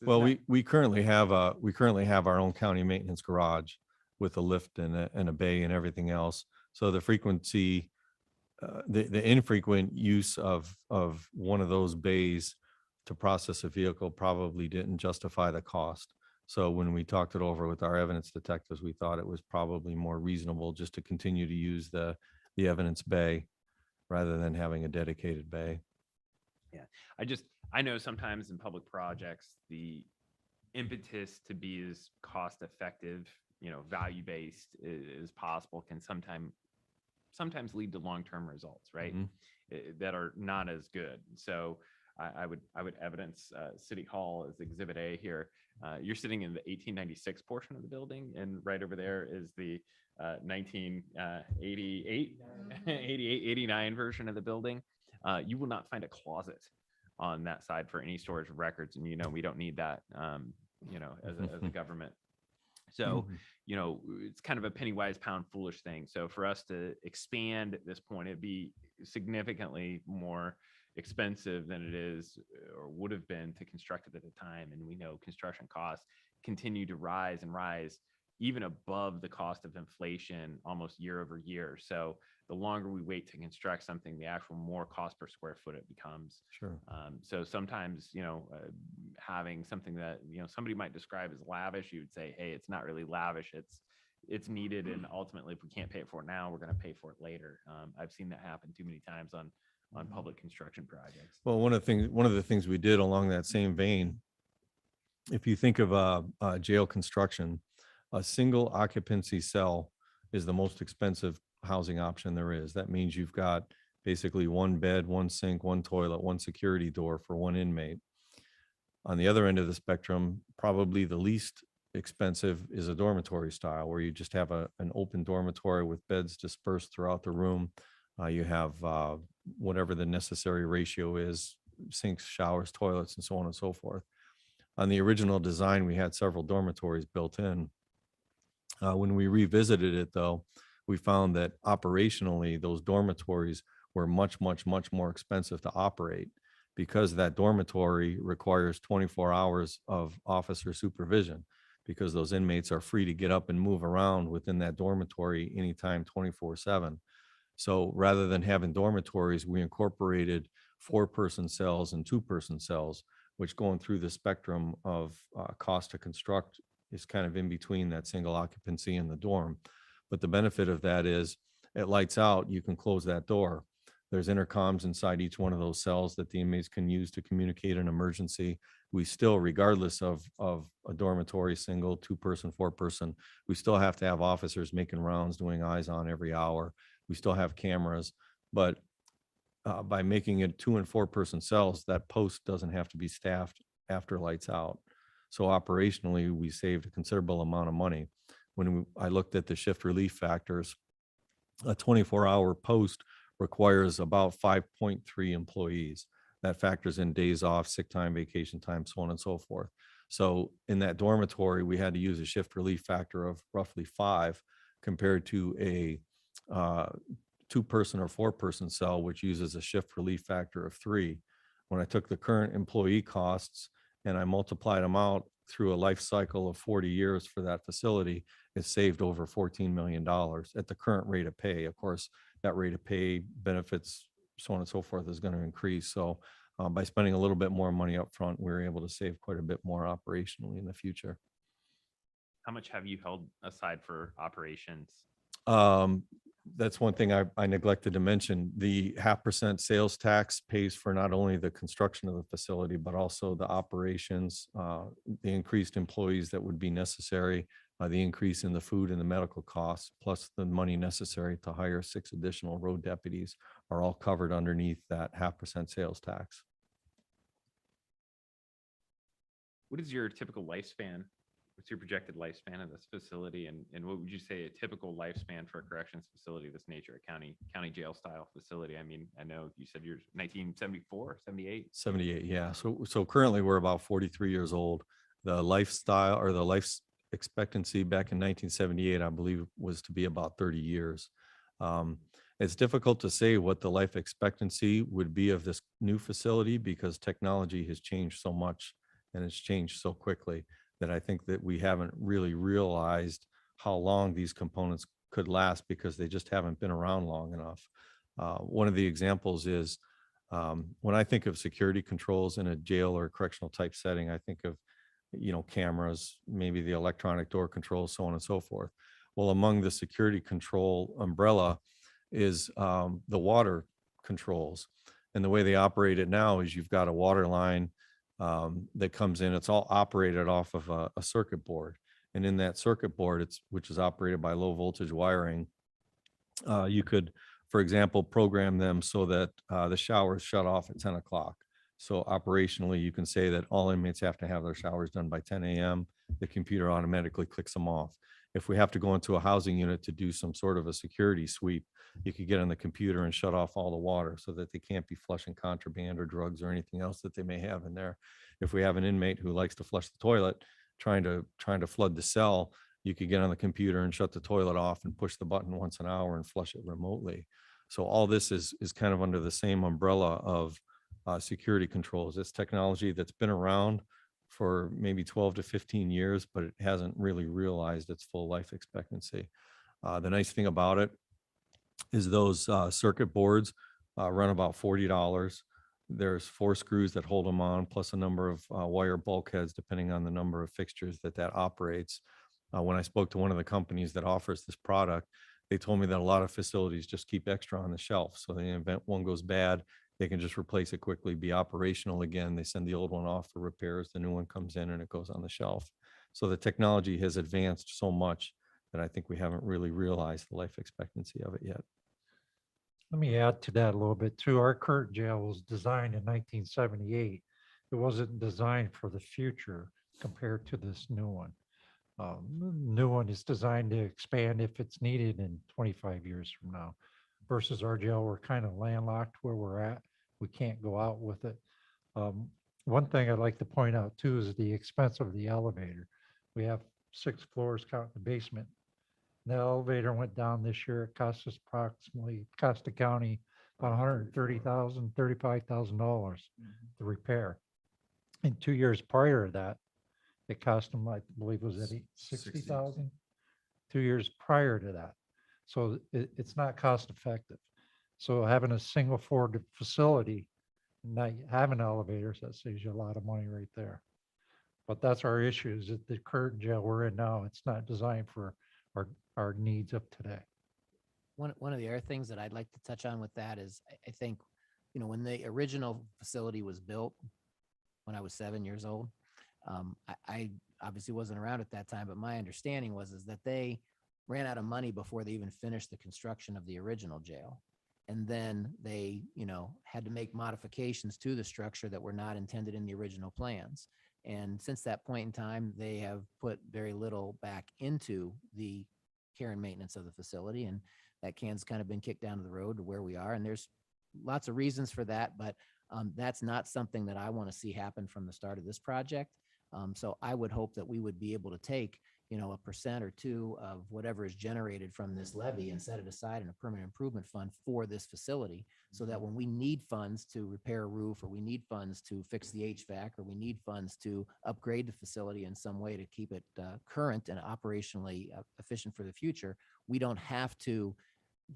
Well, we currently have our own county maintenance garage with a lift and a bay and everything else. So the frequency, the infrequent use of one of those bays to process a vehicle probably didn't justify the cost. So when we talked it over with our evidence detectives, we thought it was probably more reasonable just to continue to use the evidence bay rather than having a dedicated bay. Yeah, I know sometimes in public projects, the impetus to be as cost effective, value-based as possible can sometimes lead to long-term results, right? That are not as good. So I would evidence City Hall as Exhibit A here. You're sitting in the 1896 portion of the building, and right over there is the 1988, 89 version of the building. You will not find a closet on that side for any storage of records, and we don't need that, as a government. So, it's kind of a penny wise, pound foolish thing. So for us to expand at this point, it'd be significantly more expensive than it is or would have been to construct it at the time. And we know construction costs continue to rise and rise even above the cost of inflation almost year over year. So the longer we wait to construct something, the actual more cost per square foot it becomes. Sure. So sometimes, having something that, somebody might describe as lavish, you would say, hey, it's not really lavish. It's needed. And ultimately, if we can't pay for it now, we're going to pay for it later. I've seen that happen too many times on public construction projects. Well, one of the things we did along that same vein, if you think of jail construction, a single occupancy cell is the most expensive housing option there is. That means you've got basically one bed, one sink, one toilet, one security door for one inmate. On the other end of the spectrum, probably the least expensive is a dormitory style, where you just have an open dormitory with beds dispersed throughout the room. You have whatever the necessary ratio is, sinks, showers, toilets, and so on and so forth. On the original design, we had several dormitories built in. When we revisited it, though, we found that operationally, those dormitories were much, much, much more expensive to operate, because that dormitory requires 24 hours of officer supervision, because those inmates are free to get up and move around within that dormitory anytime, 24/7. So rather than having dormitories, we incorporated 4-person cells and 2-person cells, which, going through the spectrum of cost to construct, is kind of in between that single occupancy and the dorm. But the benefit of that is it lights out, you can close that door. There's intercoms inside each one of those cells that the inmates can use to communicate an emergency. We still, regardless of a dormitory, single, 2-person, 4-person, we still have to have officers making rounds, doing eyes on every hour. We still have cameras, but by making it 2 and 4-person cells, that post doesn't have to be staffed after lights out. So operationally, we saved a considerable amount of money. When I looked at the shift relief factors, a 24-hour post requires about 5.3 employees. That factors in days off, sick time, vacation time, so on and so forth. So in that dormitory, we had to use a shift relief factor of roughly 5 compared to a 2-person or 4-person cell, which uses a shift relief factor of 3. When I took the current employee costs and I multiplied them out through a life cycle of 40 years for that facility, it saved over $14 million at the current rate of pay. Of course, that rate of pay, benefits, so on and so forth is going to increase. So by spending a little bit more money up front, we were able to save quite a bit more operationally in the future. How much have you held aside for operations? That's one thing I neglected to mention. The 0.5% sales tax pays for not only the construction of the facility, but also the operations, the increased employees that would be necessary, the increase in the food and the medical costs, plus the money necessary to hire 6 additional road deputies are all covered underneath that 0.5% sales tax. What is your typical lifespan? What's your projected lifespan of this facility? And what would you say a typical lifespan for a corrections facility of this nature, a county jail style facility? I mean, I know you said you're 1974, 78. 78, yeah. So currently we're about 43 years old. The lifestyle or the life expectancy back in 1978, I believe, was to be about 30 years. It's difficult to say what the life expectancy would be of this new facility because technology has changed so much and it's changed so quickly that I think that we haven't really realized how long these components could last because they just haven't been around long enough. One of the examples is when I think of security controls in a jail or correctional type setting, I think of, cameras, maybe the electronic door controls, so on and so forth. Well, among the security control umbrella is the water controls. And the way they operate it now is you've got a water line that comes in. It's all operated off of a circuit board. And in that circuit board, which is operated by low voltage wiring, you could, for example, program them so that the showers shut off at 10 o'clock. So operationally, you can say that all inmates have to have their showers done by 10 a.m. The computer automatically clicks them off. If we have to go into a housing unit to do some sort of a security sweep, you could get on the computer and shut off all the water so that they can't be flushing contraband or drugs or anything else that they may have in there. If we have an inmate who likes to flush the toilet, trying to flood the cell, you could get on the computer and shut the toilet off and push the button once an hour and flush it remotely. So all this is kind of under the same umbrella of security controls. It's technology that's been around for maybe 12 to 15 years, but it hasn't really realized its full life expectancy. The nice thing about it is those circuit boards run about $40. There's 4 screws that hold them on, plus a number of wire bulkheads, depending on the number of fixtures that operates. When I spoke to one of the companies that offers this product, they told me that a lot of facilities just keep extra on the shelf. So in the event one goes bad, they can just replace it quickly, be operational again. They send the old one off for repairs. The new one comes in and it goes on the shelf. So the technology has advanced so much that I think we haven't really realized the life expectancy of it yet. Let me add to that a little bit too. Our current jail was designed in 1978. It wasn't designed for the future compared to this new one. The new one is designed to expand if it's needed in 25 years from now versus our jail. We're kind of landlocked where we're at. We can't go out with it. One thing I'd like to point out too is the expense of the elevator. We have 6 floors counting the basement. The elevator went down this year. It cost us cost the county about $130,000, $35,000 to repair. In 2 years prior to that, it cost them, I believe, was it 60,000? 2 years prior to that. So it's not cost effective. So having a single floor facility, not having elevators, that saves you a lot of money right there. But that's our issue is that the current jail we're in now, it's not designed for our needs of today. One of the other things that I'd like to touch on with that is I think, when the original facility was built, when I was 7 years old, I obviously wasn't around at that time, but my understanding is that they ran out of money before they even finished the construction of the original jail. And then they, had to make modifications to the structure that were not intended in the original plans. And since that point in time, they have put very little back into the care and maintenance of the facility. And that can's kind of been kicked down to the road to where we are. And there's lots of reasons for that, but that's not something that I want to see happen from the start of this project. So I would hope that we would be able to take, a 1% or 2% of whatever is generated from this levy and set it aside in a permanent improvement fund for this facility, so that when we need funds to repair a roof, or we need funds to fix the HVAC, or we need funds to upgrade the facility in some way to keep it current and operationally efficient for the future, we don't have to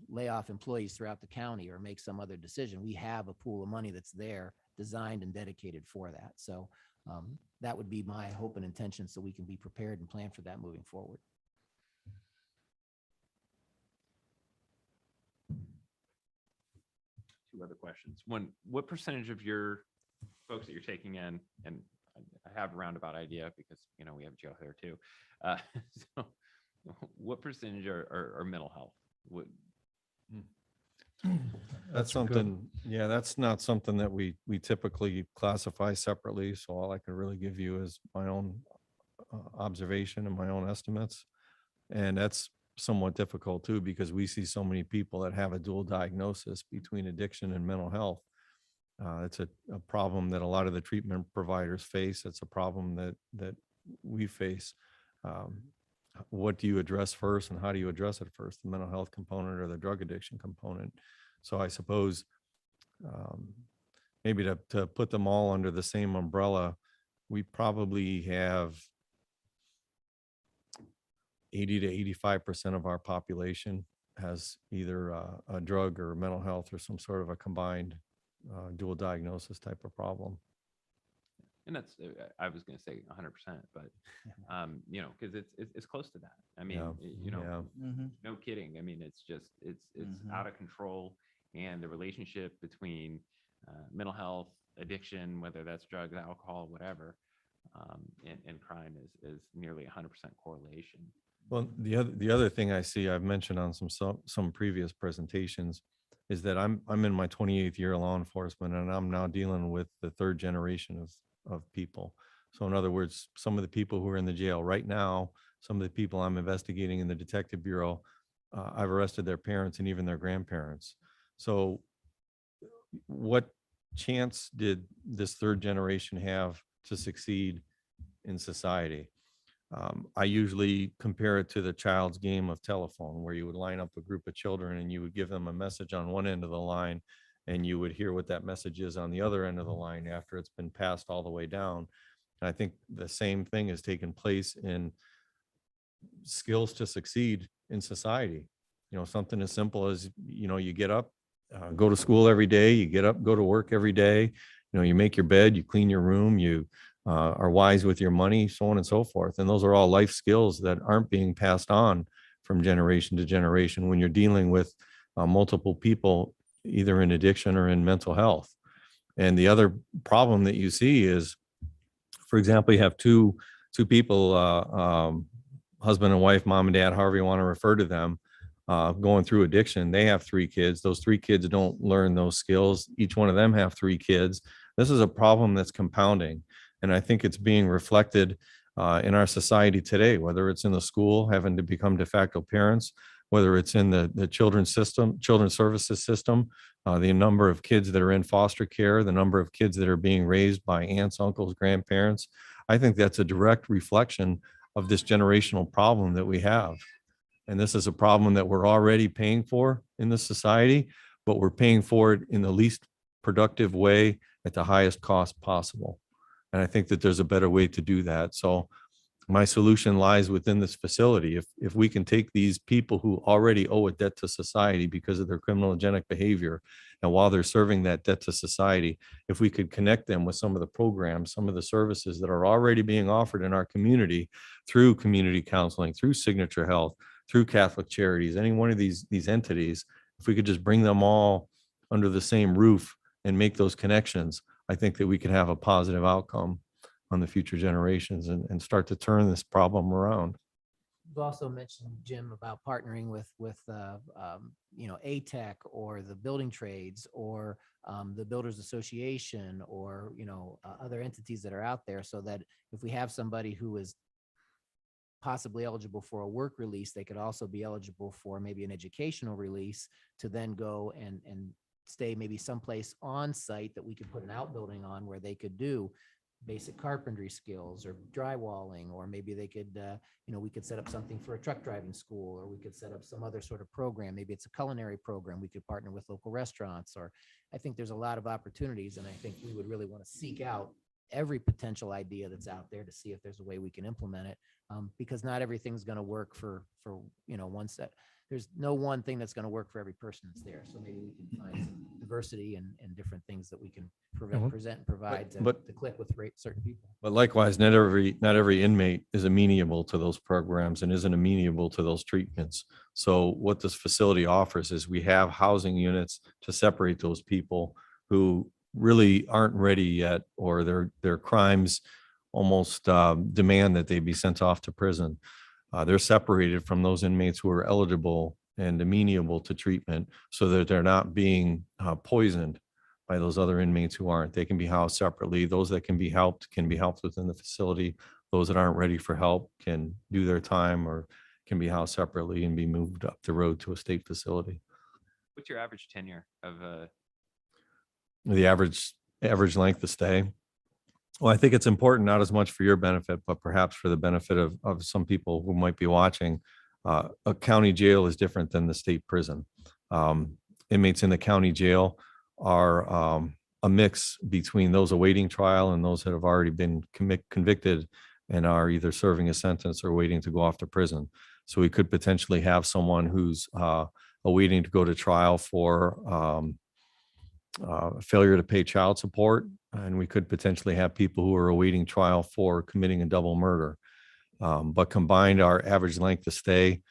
lay off employees throughout the county or make some other decision. We have a pool of money that's there, designed and dedicated for that. So that would be my hope and intention, so we can be prepared and plan for that moving forward. Two other questions. One, what percentage of your folks that you're taking in, and I have a roundabout idea because, we have jail here too. So what percentage are mental health? That's something, yeah, that's not something that we typically classify separately. So all I can really give you is my own observation and my own estimates. And that's somewhat difficult too, because we see so many people that have a dual diagnosis between addiction and mental health. It's a problem that a lot of the treatment providers face. It's a problem that we face. What do you address first, and how do you address it first, the mental health component or the drug addiction component? So I suppose maybe to put them all under the same umbrella, we probably have 80 to 85% of our population has either a drug or mental health or some sort of a combined dual diagnosis type of problem. And that's, I was going to say 100%, but, because it's close to that. I mean, Yeah. no kidding. I mean, it's just, it's out of control, and the relationship between mental health, addiction, whether that's drugs, alcohol, whatever, and crime is nearly 100% correlation. Well, the other thing I see, I've mentioned on some previous presentations, is that I'm in my 28th year of law enforcement, and I'm now dealing with the third generation of people. So in other words, some of the people who are in the jail right now, some of the people I'm investigating in the Detective Bureau, I've arrested their parents and even their grandparents. So what chance did this third generation have to succeed in society? I usually compare it to the child's game of telephone, where you would line up a group of children and you would give them a message on one end of the line, and you would hear what that message is on the other end of the line after it's been passed all the way down. And I think the same thing has taken place in skills to succeed in society. Something as simple as, you get up, go to school every day, you get up, go to work every day, you make your bed, you clean your room, you are wise with your money, so on and so forth. And those are all life skills that aren't being passed on from generation to generation when you're dealing with multiple people, either in addiction or in mental health. And the other problem that you see is, for example, you have two people, husband and wife, mom and dad, however you want to refer to them, going through addiction. They have 3 kids. Those 3 kids don't learn those skills. Each one of them have 3 kids. This is a problem that's compounding. And I think it's being reflected in our society today, whether it's in the school, having to become de facto parents, whether it's in the children's services system, the number of kids that are in foster care, the number of kids that are being raised by aunts, uncles, grandparents. I think that's a direct reflection of this generational problem that we have. And this is a problem that we're already paying for in this society, but we're paying for it in the least productive way at the highest cost possible. And I think that there's a better way to do that. So my solution lies within this facility. If we can take these people who already owe a debt to society because of their criminogenic behavior, and while they're serving that debt to society, if we could connect them with some of the programs, some of the services that are already being offered in our community through community counseling, through Signature Health, through Catholic Charities, any one of these entities, if we could just bring them all under the same roof and make those connections, I think that we could have a positive outcome on the future generations and start to turn this problem around. You also mentioned, Jim, about partnering with ATEC or the building trades or the Builders Association or other entities that are out there, so that if we have somebody who is possibly eligible for a work release, they could also be eligible for maybe an educational release to then go and stay maybe someplace on site that we could put an outbuilding on where they could do basic carpentry skills or drywalling, or maybe they could, we could set up something for a truck driving school, or we could set up some other sort of program. Maybe it's a culinary program. We could partner with local restaurants, or I think there's a lot of opportunities. And I think we would really want to seek out every potential idea that's out there to see if there's a way we can implement it. Because not everything's going to work for one set. There's no one thing that's going to work for every person that's there. So maybe we can find some diversity and different things that we can present and provide to click with certain people. But likewise, not every inmate is amenable to those programs and isn't amenable to those treatments. So what this facility offers is we have housing units to separate those people who really aren't ready yet, or their crimes almost demand that they be sent off to prison. They're separated from those inmates who are eligible and amenable to treatment, so that they're not being poisoned by those other inmates who aren't. They can be housed separately. Those that can be helped within the facility. Those that aren't ready for help can do their time or can be housed separately and be moved up the road to a state facility. What's your average tenure of The average length of stay. Well, I think it's important, not as much for your benefit, but perhaps for the benefit of some people who might be watching. A county jail is different than the state prison. Inmates in the county jail are a mix between those awaiting trial and those that have already been convicted and are either serving a sentence or waiting to go off to prison. So we could potentially have someone who's awaiting to go to trial for failure to pay child support, and we could potentially have people who are awaiting trial for committing a double murder. But combined, our average length of stay,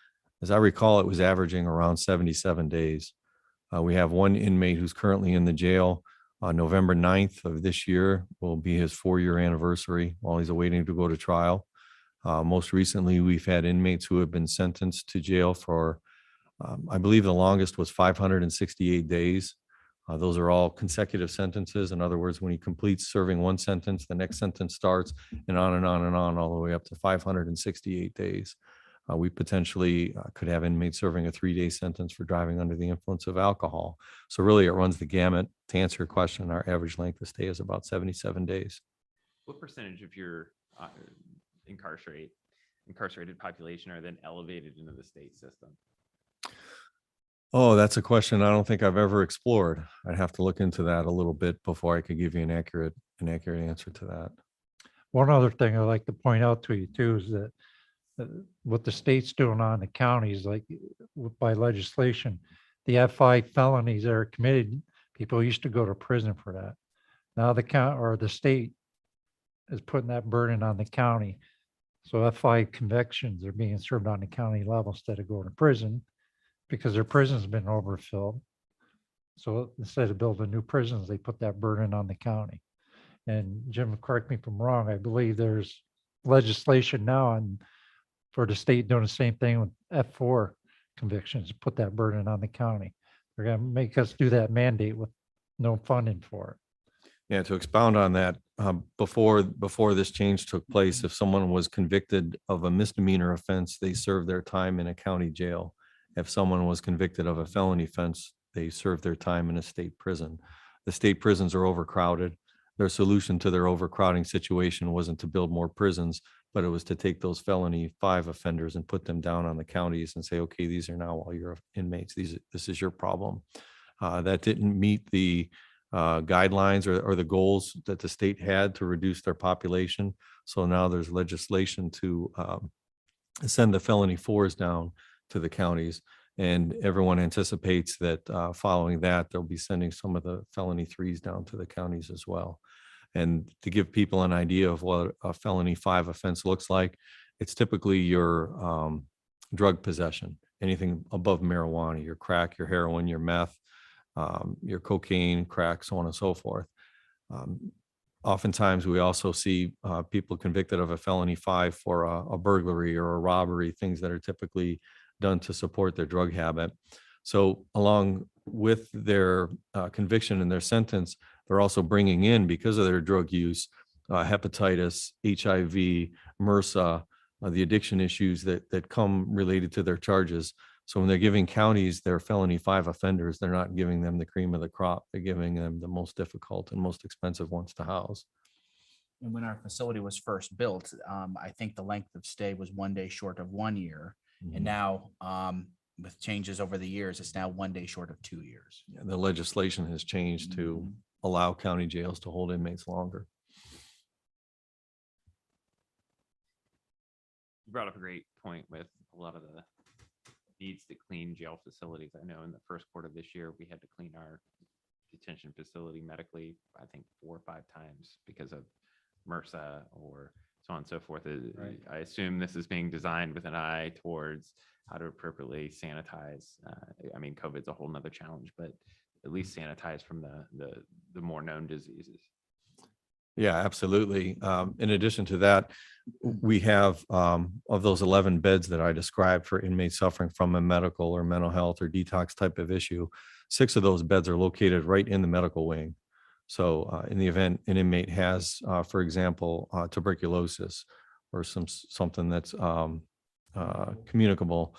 as I recall, it was averaging around 77 days. We have one inmate who's currently in the jail. November 9th of this year will be his 4-year anniversary while he's awaiting to go to trial. Most recently, we've had inmates who have been sentenced to jail for, I believe the longest was 568 days. Those are all consecutive sentences. In other words, when he completes serving one sentence, the next sentence starts, and on and on and on, all the way up to 568 days. We potentially could have inmates serving a 3-day sentence for driving under the influence of alcohol. So really, it runs the gamut. To answer your question, our average length of stay is about 77 days. what percentage of your incarcerated population are then elevated into the state system? Oh, that's a question I don't think I've ever explored. I'd have to look into that a little bit before I could give you an accurate answer to that. One other thing I'd like to point out to you too is that what the state's doing on the counties, like by legislation, the F5 felonies that are committed, people used to go to prison for that. Now the state is putting that burden on the county. So F5 convictions are being served on the county level instead of going to prison, because their prison's been overfilled. So instead of building new prisons, they put that burden on the county. And Jim, correct me if I'm wrong, I believe there's legislation now for the state doing the same thing with F4 convictions, put that burden on the county. They're gonna make us do that mandate with no funding for it. Yeah, to expound on that, before this change took place, if someone was convicted of a misdemeanor offense, they served their time in a county jail. If someone was convicted of a felony offense, they served their time in a state prison. The state prisons are overcrowded. Their solution to their overcrowding situation wasn't to build more prisons, but it was to take those felony 5 offenders and put them down on the counties and say, okay, these are now all your inmates. This is your problem. That didn't meet the guidelines or the goals that the state had to reduce their population. So now there's legislation to send the felony 4s down to the counties. And everyone anticipates that following that, they'll be sending some of the felony 3s down to the counties as well. And to give people an idea of what a felony 5 offense looks like, it's typically your drug possession, anything above marijuana, your crack, your heroin, your meth, your cocaine, crack, so on and so forth. Oftentimes, we also see people convicted of a felony 5 for a burglary or a robbery, things that are typically done to support their drug habit. So along with their conviction and their sentence, they're also bringing in, because of their drug use, hepatitis, HIV, MRSA, the addiction issues that come related to their charges. So when they're giving counties their felony 5 offenders, they're not giving them the cream of the crop. They're giving them the most difficult and most expensive ones to house. And when our facility was first built, I think the length of stay was 1 day short of 1 year. And now, with changes over the years, it's now 1 day short of 2 years. Yeah, the legislation has changed to allow county jails to hold inmates longer. You brought up a great point with a lot of the needs to clean jail facilities. I know in the first quarter of this year, we had to clean our detention facility medically, I think 4 or 5 times because of MRSA or so on and so forth. Right. I assume this is being designed with an eye towards how to appropriately sanitize. I mean, COVID's a whole nother challenge, but at least sanitize from the more known diseases. Yeah, absolutely. In addition to that, we have of those 11 beds that I described for inmates suffering from a medical or mental health or detox type of issue, 6 of those beds are located right in the medical wing. So in the event an inmate has, for example, tuberculosis or something that's communicable,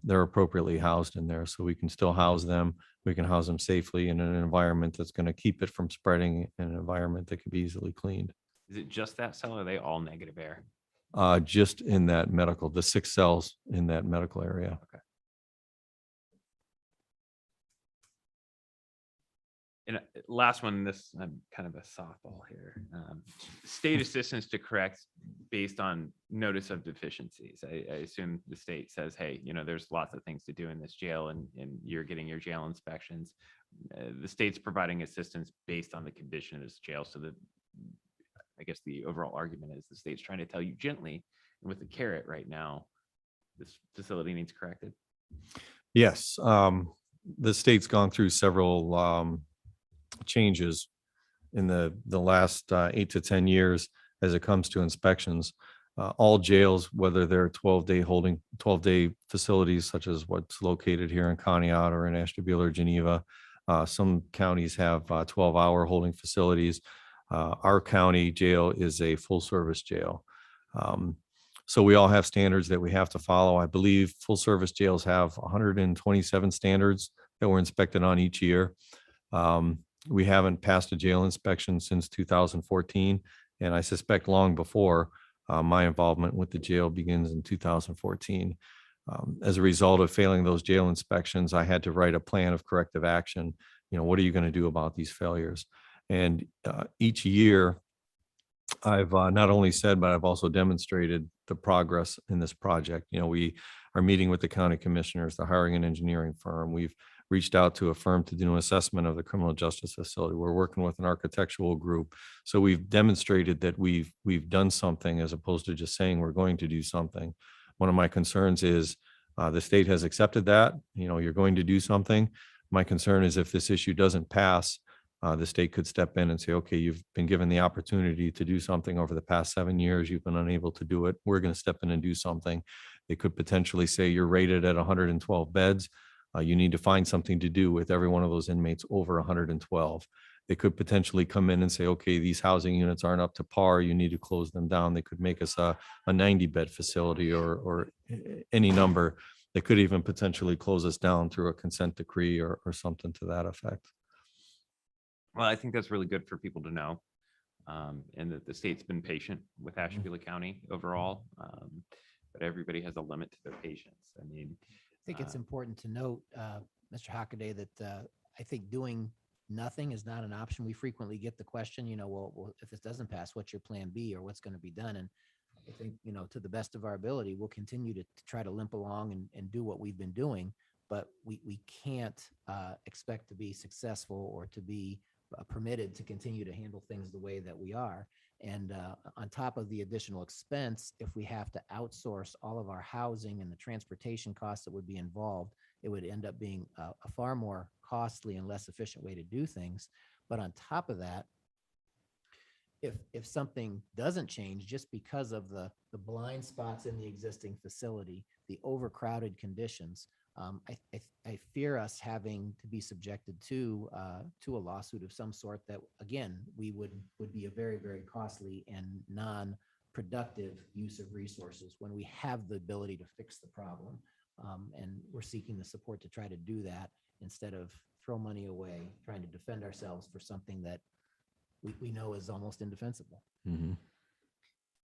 they're appropriately housed in there. So we can still house them. We can house them safely in an environment that's going to keep it from spreading, in an environment that can be easily cleaned. Is it just that cell or are they all negative air? Just in that medical, the 6 cells in that medical area. Okay. And last one, this I'm kind of a softball here. State assistance to correct based on notice of deficiencies. I assume the state says, hey, there's lots of things to do in this jail, and you're getting your jail inspections. The state's providing assistance based on the condition of this jail. So I guess the overall argument is the state's trying to tell you gently, and with the carrot right now, this facility needs corrected. Yes, the state's gone through several changes in the last 8 to 10 years as it comes to inspections. All jails, whether they're 12-day facilities, such as what's located here in Conneaut or in Ashtabula or Geneva. Some counties have 12-hour holding facilities. Our county jail is a full-service jail. So we all have standards that we have to follow. I believe full-service jails have 127 standards that were inspected on each year. We haven't passed a jail inspection since 2014, and I suspect long before my involvement with the jail begins in 2014. As a result of failing those jail inspections, I had to write a plan of corrective action. What are you going to do about these failures? And each year, I've not only said, but I've also demonstrated the progress in this project. We are meeting with the county commissioners, the hiring and engineering firm. We've reached out to a firm to do an assessment of the criminal justice facility. We're working with an architectural group. So we've demonstrated that we've done something as opposed to just saying we're going to do something. One of my concerns is the state has accepted that, you're going to do something. My concern is if this issue doesn't pass, the state could step in and say, okay, you've been given the opportunity to do something over the past 7 years. You've been unable to do it. We're going to step in and do something. They could potentially say you're rated at 112 beds. You need to find something to do with every one of those inmates over 112. They could potentially come in and say, okay, these housing units aren't up to par. You need to close them down. They could make us a 90-bed facility or any number. They could even potentially close us down through a consent decree or something to that effect. Well, I think that's really good for people to know, and that the state's been patient with Ashtabula County overall, but everybody has a limit to their patience. I mean, I think it's important to note, Mr. Hockaday, that I think doing nothing is not an option. We frequently get the question, well, if this doesn't pass, what's your plan B or what's going to be done? And I think, to the best of our ability, we'll continue to try to limp along and do what we've been doing, but we can't expect to be successful or to be permitted to continue to handle things the way that we are. And on top of the additional expense, if we have to outsource all of our housing and the transportation costs that would be involved, it would end up being a far more costly and less efficient way to do things. But on top of that, if something doesn't change just because of the blind spots in the existing facility, the overcrowded conditions, I fear us having to be subjected to a lawsuit of some sort that, again, we would be a very, very costly and non-productive use of resources when we have the ability to fix the problem. And we're seeking the support to try to do that instead of throw money away, trying to defend ourselves for something that we know is almost indefensible. Mhm.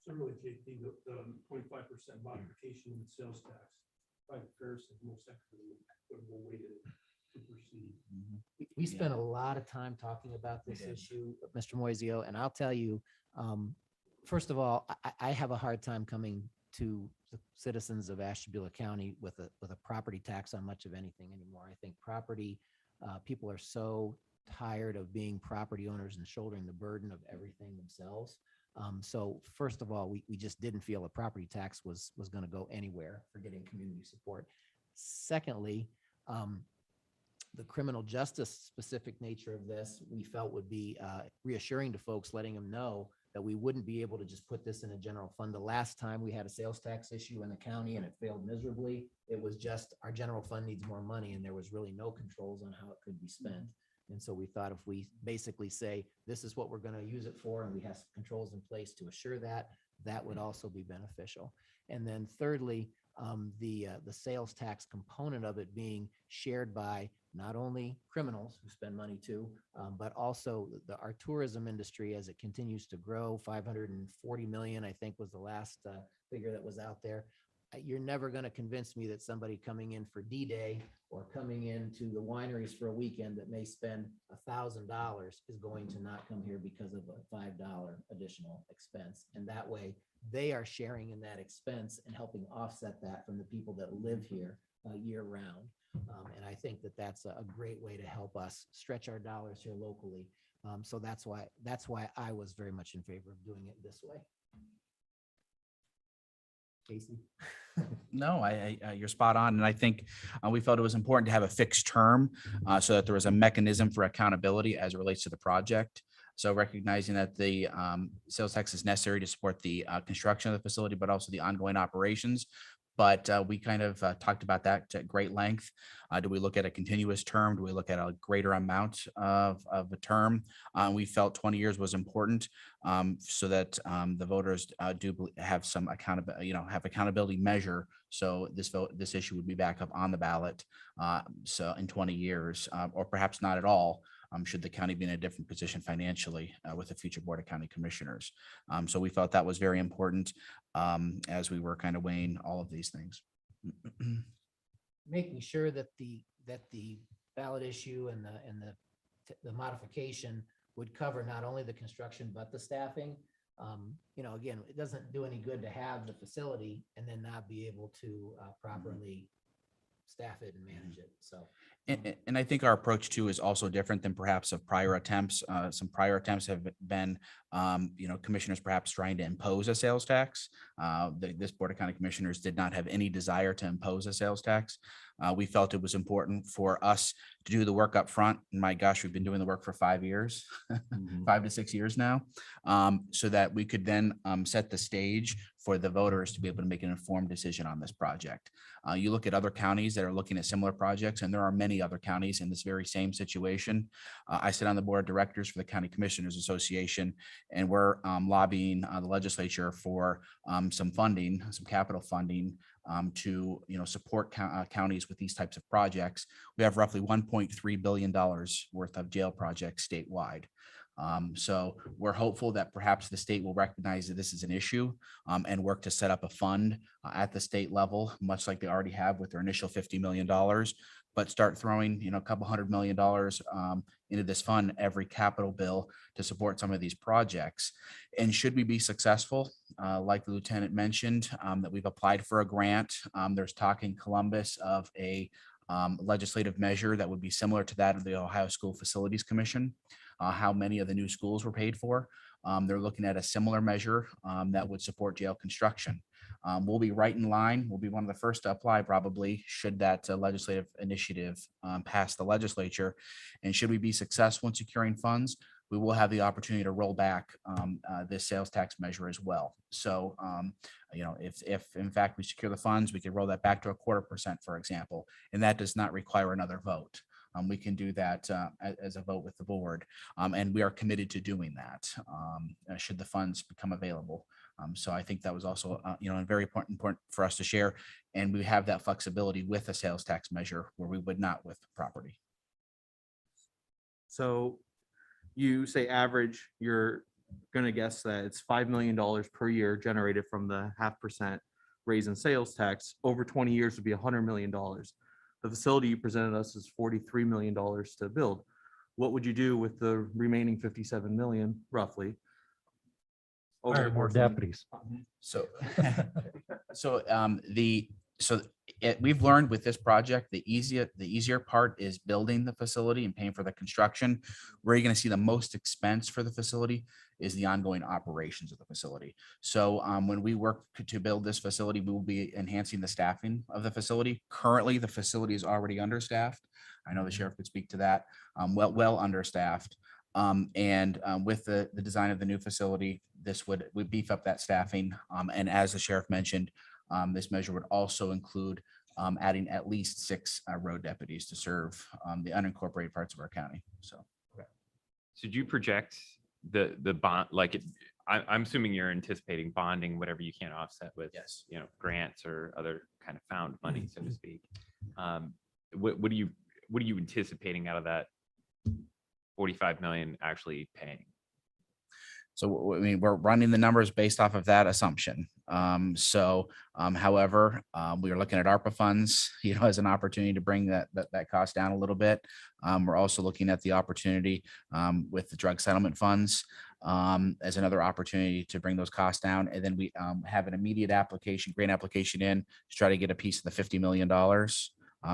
So really, JT, the 25% modification in sales tax, by comparison, most equitable way to proceed. We spent a lot of time talking about this issue, Mr. Moisio, and I'll tell you, first of all, I have a hard time coming to the citizens of Ashtabula County with a property tax on much of anything anymore. I think property, people are so tired of being property owners and shouldering the burden of everything themselves. So first of all, we just didn't feel a property tax was going to go anywhere for getting community support. Secondly, the criminal justice specific nature of this, we felt would be reassuring to folks, letting them know that we wouldn't be able to just put this in a general fund. The last time we had a sales tax issue in the county and it failed miserably, it was just our general fund needs more money and there was really no controls on how it could be spent. And so we thought if we basically say, this is what we're going to use it for, and we have some controls in place to assure that, that would also be beneficial. And then thirdly, the sales tax component of it being shared by not only criminals who spend money too, but also our tourism industry as it continues to grow. 540 million, I think, was the last figure that was out there. You're never going to convince me that somebody coming in for D-Day or coming into the wineries for a weekend that may spend $1,000 is going to not come here because of a $5 additional expense. And that way they are sharing in that expense and helping offset that from the people that live here year round. And I think that that's a great way to help us stretch our dollars here locally. So that's why I was very much in favor of doing it this way. Casey? No, you're spot on. And I think we felt it was important to have a fixed term so that there was a mechanism for accountability as it relates to the project. So recognizing that the sales tax is necessary to support the construction of the facility, but also the ongoing operations. But we kind of talked about that at great length. Do we look at a continuous term? Do we look at a greater amount of a term? We felt 20 years was important so that the voters do have some accountability measure. So this issue would be back up on the ballot. So in 20 years, or perhaps not at all. Should the county be in a different position financially with the future Board of County Commissioners. So we felt that was very important as we were kind of weighing all of these things. Making sure that the ballot issue and the modification would cover not only the construction, but the staffing. Again, it doesn't do any good to have the facility and then not be able to properly staff it and manage it. So. And I think our approach too is also different than perhaps of prior attempts. Some prior attempts have been, commissioners perhaps trying to impose a sales tax. This Board of County Commissioners did not have any desire to impose a sales tax. We felt it was important for us to do the work up front. And my gosh, we've been doing the work for 5 years, 5 to 6 years now, so that we could then set the stage for the voters to be able to make an informed decision on this project. You look at other counties that are looking at similar projects, and there are many other counties in this very same situation. I sit on the board of directors for the County Commissioners Association, and we're lobbying the legislature for some funding, some capital funding to support counties with these types of projects. We have roughly $1.3 billion worth of jail projects statewide. So we're hopeful that perhaps the state will recognize that this is an issue and work to set up a fund at the state level, much like they already have with their initial $50 million, but start throwing, a couple $100 million into this fund every capital bill to support some of these projects. And should we be successful, like the lieutenant mentioned, that we've applied for a grant, there's talk in Columbus of a legislative measure that would be similar to that of the Ohio School Facilities Commission. How many of the new schools were paid for. They're looking at a similar measure that would support jail construction. We'll be right in line. We'll be one of the first to apply probably should that legislative initiative pass the legislature. And should we be successful in securing funds, we will have the opportunity to roll back this sales tax measure as well. So, if in fact we secure the funds, we could roll that back to 0.25%, for example, and that does not require another vote. We can do that as a vote with the board, and we are committed to doing that should the funds become available. So I think that was also, a very important for us to share, and we have that flexibility with a sales tax measure where we would not with property. So you say average, you're gonna guess that it's $5 million per year generated from the 0.5% raise in sales tax. Over 20 years would be $100 million. The facility you presented us is $43 million to build. What would you do with the remaining 57 million roughly? over Hire the more course of the- deputies. So, we've learned with this project, the easier part is building the facility and paying for the construction. Where you're going to see the most expense for the facility is the ongoing operations of the facility. So when we work to build this facility, we will be enhancing the staffing of the facility. Currently, the facility is already understaffed. I know the sheriff could speak to that. Well understaffed. With the design of the new facility, this would beef up that staffing. And as the sheriff mentioned, this measure would also include adding at least 6 road deputies to serve the unincorporated parts of our county. So. So do you project the bond, I'm assuming you're anticipating bonding whatever you can't offset with, Yes. grants or other kind of found money, so to speak. What are you anticipating out of that 45 million actually paying? So, I mean, we're running the numbers based off of that assumption. However, we are looking at ARPA funds, as an opportunity to bring that cost down a little bit. We're also looking at the opportunity with the drug settlement funds as another opportunity to bring those costs down. And then we have an immediate grant application in to try to get a piece of the $50 million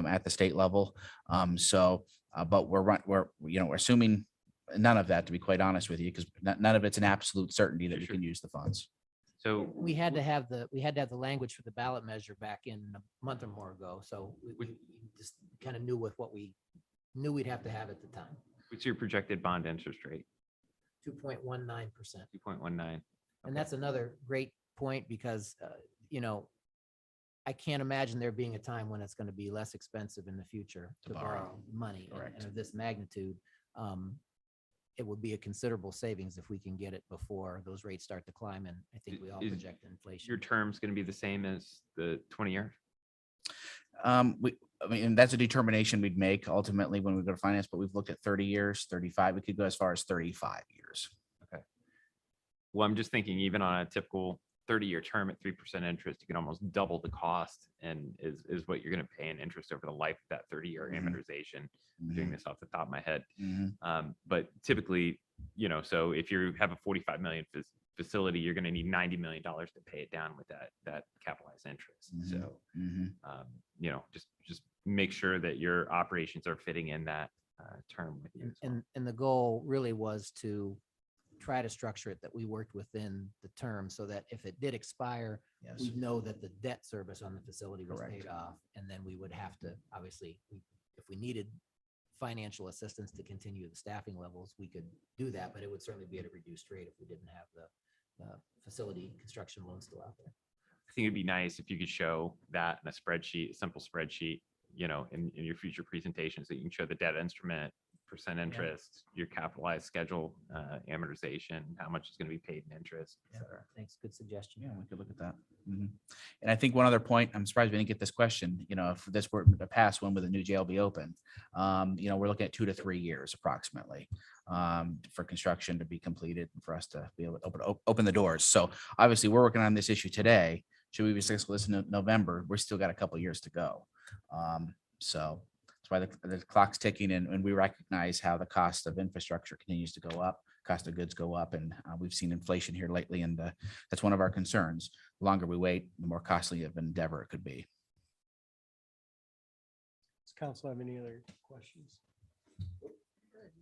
at the state level. But we're assuming none of that, to be quite honest with you, because none of it's an absolute certainty that we can use the funds. So We had to have the language for the ballot measure back in a month or more ago. So we just kind of knew with what we knew we'd have to have at the time. what's your projected bond interest rate? 2.19%. 2.19. And that's another great point because, I can't imagine there being a time when it's going to be less expensive in the future To to borrow. borrow money. And Correct. of this magnitude, it would be a considerable savings if we can get it before those rates start to climb. And I think we all Is project inflation. Your term's going to be the same as the 20 year? That's a determination we'd make ultimately when we go to finance, but we've looked at 30 years, 35. We could go as far as 35 years. Well, I'm just thinking even on a typical 30-year term at 3% interest, you can almost double the cost and is what you're going to pay in interest over the life of that 30-year Mhm. amortization. I'm doing this off the top of my head. Mhm. But typically, so if you have a 45 million facility, you're going to need $90 million to pay it down with that capitalized interest. Mhm. So, Mhm. just make sure that your operations are fitting in that term with you. as well. And the goal really was to try to structure it that we worked within the term so that if it did expire, Yes. we'd know that the debt service on the facility was Correct. paid off. And then we would have to, obviously, if we needed financial assistance to continue the staffing levels, we could do that, but it would certainly be at a reduced rate if we didn't have the facility construction loan still out there. I think it'd be nice if you could show that in a spreadsheet, a simple spreadsheet, in your future presentations, that you can show the debt instrument, percent interest, your capitalized schedule, amortization, how much is going to be paid in interest, et cetera. Thanks, good suggestion. Yeah, we could look at that. Mhm. And I think one other point, I'm surprised we didn't get this question, if this were to pass, when will the new jail be open? We're looking at 2 to 3 years approximately for construction to be completed and for us to be able to open the doors. So obviously we're working on this issue today. Should we be successful in November? We're still got a couple years to go. So that's why the clock's ticking, and we recognize how the cost of infrastructure continues to go up, cost of goods go up, and we've seen inflation here lately, and that's one of our concerns. The longer we wait, the more costly of an endeavor it could be. Does council have any other questions?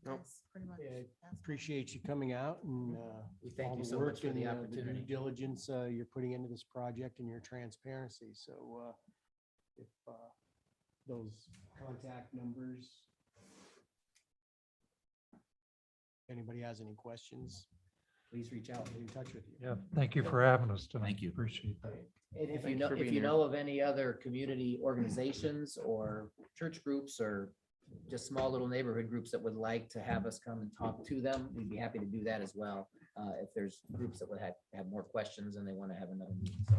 Nope. That's pretty much. Yeah, that's- Appreciate you coming out and We thank all you the so much work for the and the due opportunity. diligence you're putting into this project and your transparency. So if those contact numbers, if anybody has any questions, please reach out and get in touch with you. Yeah, thank you for having us tonight. Thank you. Appreciate that. And if you Thank you know, for if being you here. know of any other community organizations or church groups or just small little neighborhood groups that would like to have us come and talk to them, we'd be happy to do that as well. If there's groups that would have more questions and they want to have another meeting. So